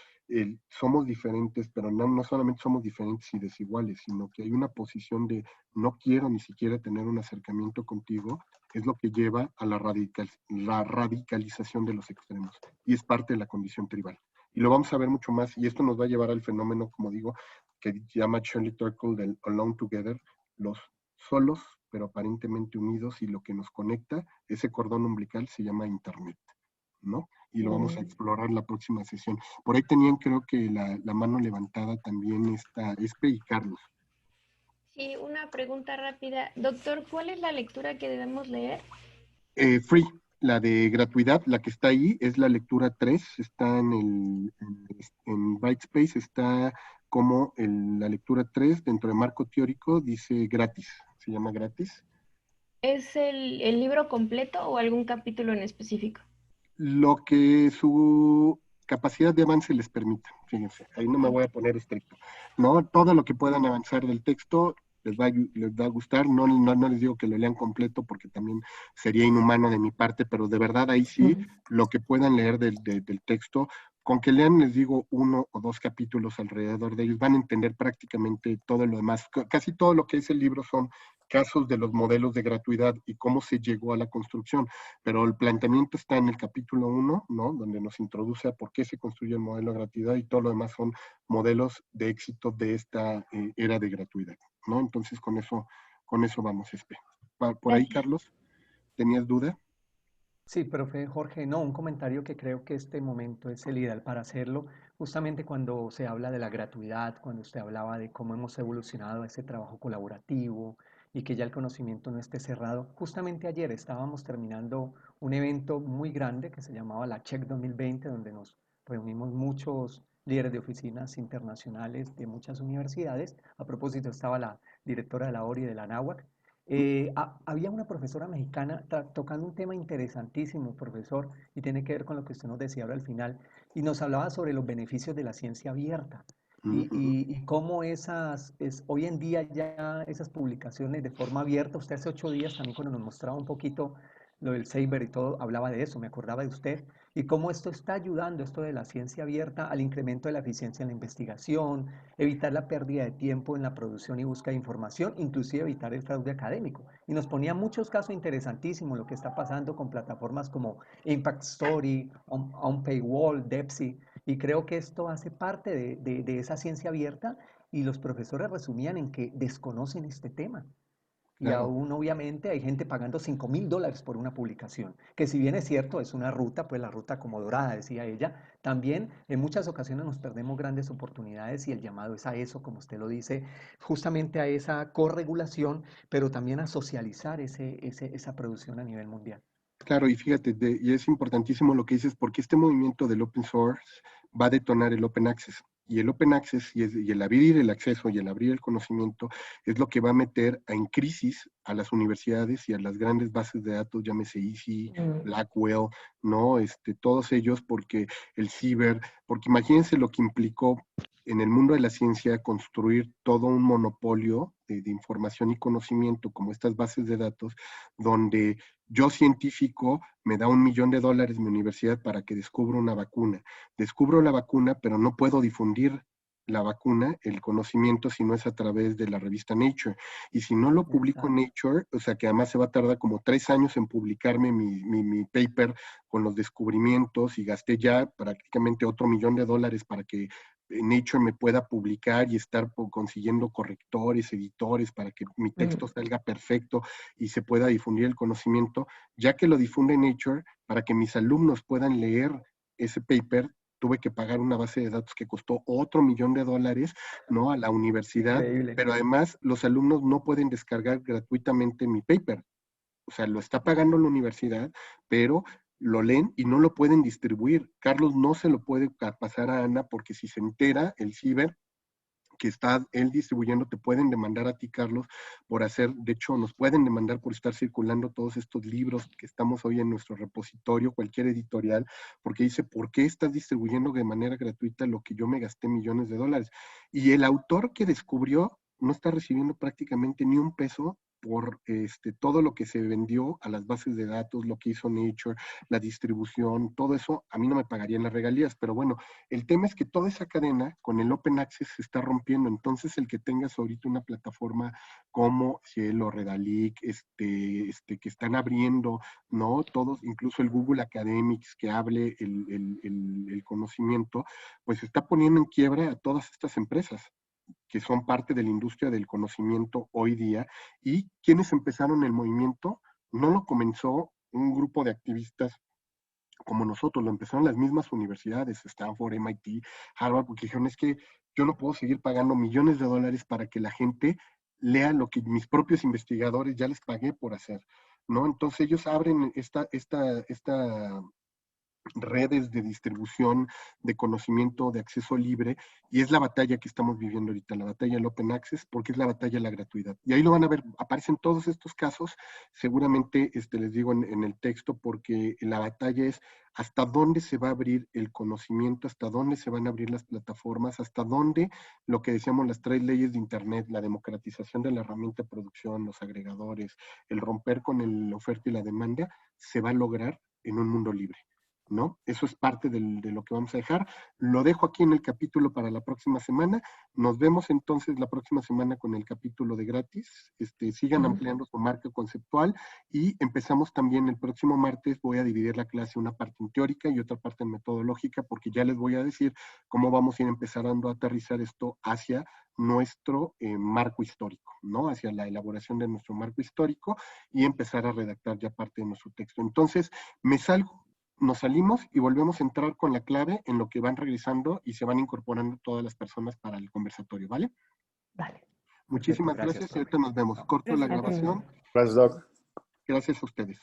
somos diferentes, pero no solamente somos diferentes y desiguales, sino que hay una posición de no quiero ni siquiera tener un acercamiento contigo, es lo que lleva a la radicalización de los extremos. Y es parte de la condición tribal. Y lo vamos a ver mucho más, y esto nos va a llevar al fenómeno, como digo, que llama Shirley Turkle del Alone Together, los solos pero aparentemente unidos, y lo que nos conecta, ese cordón umbilical, se llama Internet, ¿no? Y lo vamos a explorar en la próxima sesión. Por ahí tenían, creo que la mano levantada también está Espe y Carlos. Sí, una pregunta rápida. Doctor, ¿cuál es la lectura que debemos leer? Free, la de gratuidad, la que está ahí, es la lectura 3, está en Brightspace, está como la lectura 3 dentro de marco teórico, dice gratis, se llama gratis. ¿Es el libro completo o algún capítulo en específico? Lo que su capacidad de avance les permita, fíjense, ahí no me voy a poner estricto, ¿no? Todo lo que puedan avanzar del texto les va a gustar, no les digo que lo lean completo porque también sería inhumano de mi parte, pero de verdad ahí sí, lo que puedan leer del texto, con que lean, les digo, 1 o 2 capítulos alrededor de ellos, van a entender prácticamente todo lo demás. Casi todo lo que es el libro son casos de los modelos de gratuidad y cómo se llegó a la construcción, pero el planteamiento está en el capítulo 1, ¿no? Donde nos introduce a por qué se construye el modelo de gratuidad, y todo lo demás son modelos de éxito de esta era de gratuidad, ¿no? Entonces con eso vamos, Espe. Por ahí, Carlos, ¿tenías duda? Sí, profe Jorge, no, un comentario que creo que este momento es el ideal para hacerlo, justamente cuando se habla de la gratuidad, cuando usted hablaba de cómo hemos evolucionado a ese trabajo colaborativo y que ya el conocimiento no esté cerrado. Justamente ayer estábamos terminando un evento muy grande que se llamaba la Check 2020, donde nos reunimos muchos líderes de oficinas internacionales de muchas universidades. A propósito, estaba la directora de la ORI y de la ANAHUAC. Había una profesora mexicana tocando un tema interesantísimo, profesor, y tiene que ver con lo que usted nos decía ahora al final, y nos hablaba sobre los beneficios de la ciencia abierta y cómo hoy en día ya esas publicaciones de forma abierta, usted hace 8 días también cuando nos mostraba un poquito lo del Saber y todo, hablaba de eso, me acordaba de usted, y cómo esto está ayudando, esto de la ciencia abierta, al incremento de la eficiencia en la investigación, evitar la pérdida de tiempo en la producción y búsqueda de información, inclusive evitar el fraude académico. Y nos ponía muchos casos interesantísimos, lo que está pasando con plataformas como Impact Story, On Paywall, Depsi, y creo que esto hace parte de esa ciencia abierta, y los profesores resumían en que desconocen este tema. Y Claro. aún obviamente hay gente pagando $5,000 por una publicación, que si bien es cierto, es una ruta, pues la ruta como dorada, decía ella, también en muchas ocasiones nos perdemos grandes oportunidades, y el llamado es a eso, como usted lo dice, justamente a esa corregulación, pero también a socializar esa producción a nivel mundial. Claro, y fíjate, y es importantísimo lo que dices, porque este movimiento del open source va a detonar el open access. Y el open access y el abrir el acceso y el abrir el conocimiento es lo que va a meter en crisis a las universidades y a las grandes bases de datos, llámese Easy, Blackwell, ¿no? Todos ellos, porque imagínense lo que implicó en el mundo de la ciencia construir todo un monopolio de información y conocimiento, como estas bases de datos, donde yo científico me da $1 millón mi universidad para que descubra una vacuna. Descubro la vacuna, pero no puedo difundir la vacuna, el conocimiento, si no es a través de la revista Nature. Y si no lo publico en Nature, o sea que además se va a tardar como 3 años en publicarme mi paper con los descubrimientos, y gasté ya prácticamente otro $1 millón para que Nature me pueda publicar y estar consiguiendo correctores, editores, para que mi texto salga perfecto y se pueda difundir el conocimiento. Ya que lo difunde Nature, para que mis alumnos puedan leer ese paper, tuve que pagar una base de datos que costó otro $1 millón, ¿no? A la universidad. Increíble. Pero además los alumnos no pueden descargar gratuitamente mi paper. O sea, lo está pagando la universidad, pero lo leen y no lo pueden distribuir. Carlos no se lo puede pasar a Ana, porque si se entera el ciber que está él distribuyendo, te pueden demandar a ti, Carlos, por hacer, de hecho, nos pueden demandar por estar circulando todos estos libros que estamos hoy en nuestro repositorio, cualquier editorial, porque dice, ¿por qué estás distribuyendo de manera gratuita lo que yo me gasté $millones? Y el autor que descubrió no está recibiendo prácticamente ni un peso por todo lo que se vendió a las bases de datos, lo que hizo Nature, la distribución, todo eso. A mí no me pagarían las regalías, pero bueno, el tema es que toda esa cadena con el Open Access se está rompiendo. Entonces, el que tengas ahorita una plataforma como Cielo, Redalic, que están abriendo, ¿no? Todos, incluso el Google Academics, que hable el conocimiento, pues está poniendo en quiebra a todas estas empresas que son parte de la industria del conocimiento hoy día. ¿Y quienes empezaron el movimiento? No lo comenzó un grupo de activistas como nosotros, lo empezaron las mismas universidades, Stanford, MIT, Harvard, porque dijeron, es que yo no puedo seguir pagando $millones para que la gente lea lo que mis propios investigadores ya les pagué por hacer, ¿no? Entonces ellos abren esta redes de distribución de conocimiento, de acceso libre, y es la batalla que estamos viviendo ahorita, la batalla del Open Access, porque es la batalla de la gratuidad. Y ahí lo van a ver, aparecen todos estos casos, seguramente les digo en el texto, porque la batalla es hasta dónde se va a abrir el conocimiento, hasta dónde se van a abrir las plataformas, hasta dónde lo que decíamos, las 3 leyes de Internet, la democratización de la herramienta de producción, los agregadores, el romper con la oferta y la demanda, se va a lograr en un mundo libre, ¿no? Eso es parte de lo que vamos a dejar. Lo dejo aquí en el capítulo para la próxima semana. Nos vemos entonces la próxima semana con el capítulo de gratis. Sigan ampliando su marca conceptual, y empezamos también el próximo martes. Voy a dividir la clase, una parte en teórica y otra parte en metodológica, porque ya les voy a decir cómo vamos a ir empezando a aterrizar esto hacia nuestro marco histórico, ¿no? Hacia la elaboración de nuestro marco histórico y empezar a redactar ya parte de nuestro texto. Entonces, nos salimos y volvemos a entrar con la clave en lo que van regresando y se van incorporando todas las personas para el conversatorio, ¿vale? Vale. Muchísimas gracias y ahorita nos vemos. Corto la grabación. Gracias, Doc. Gracias a ustedes.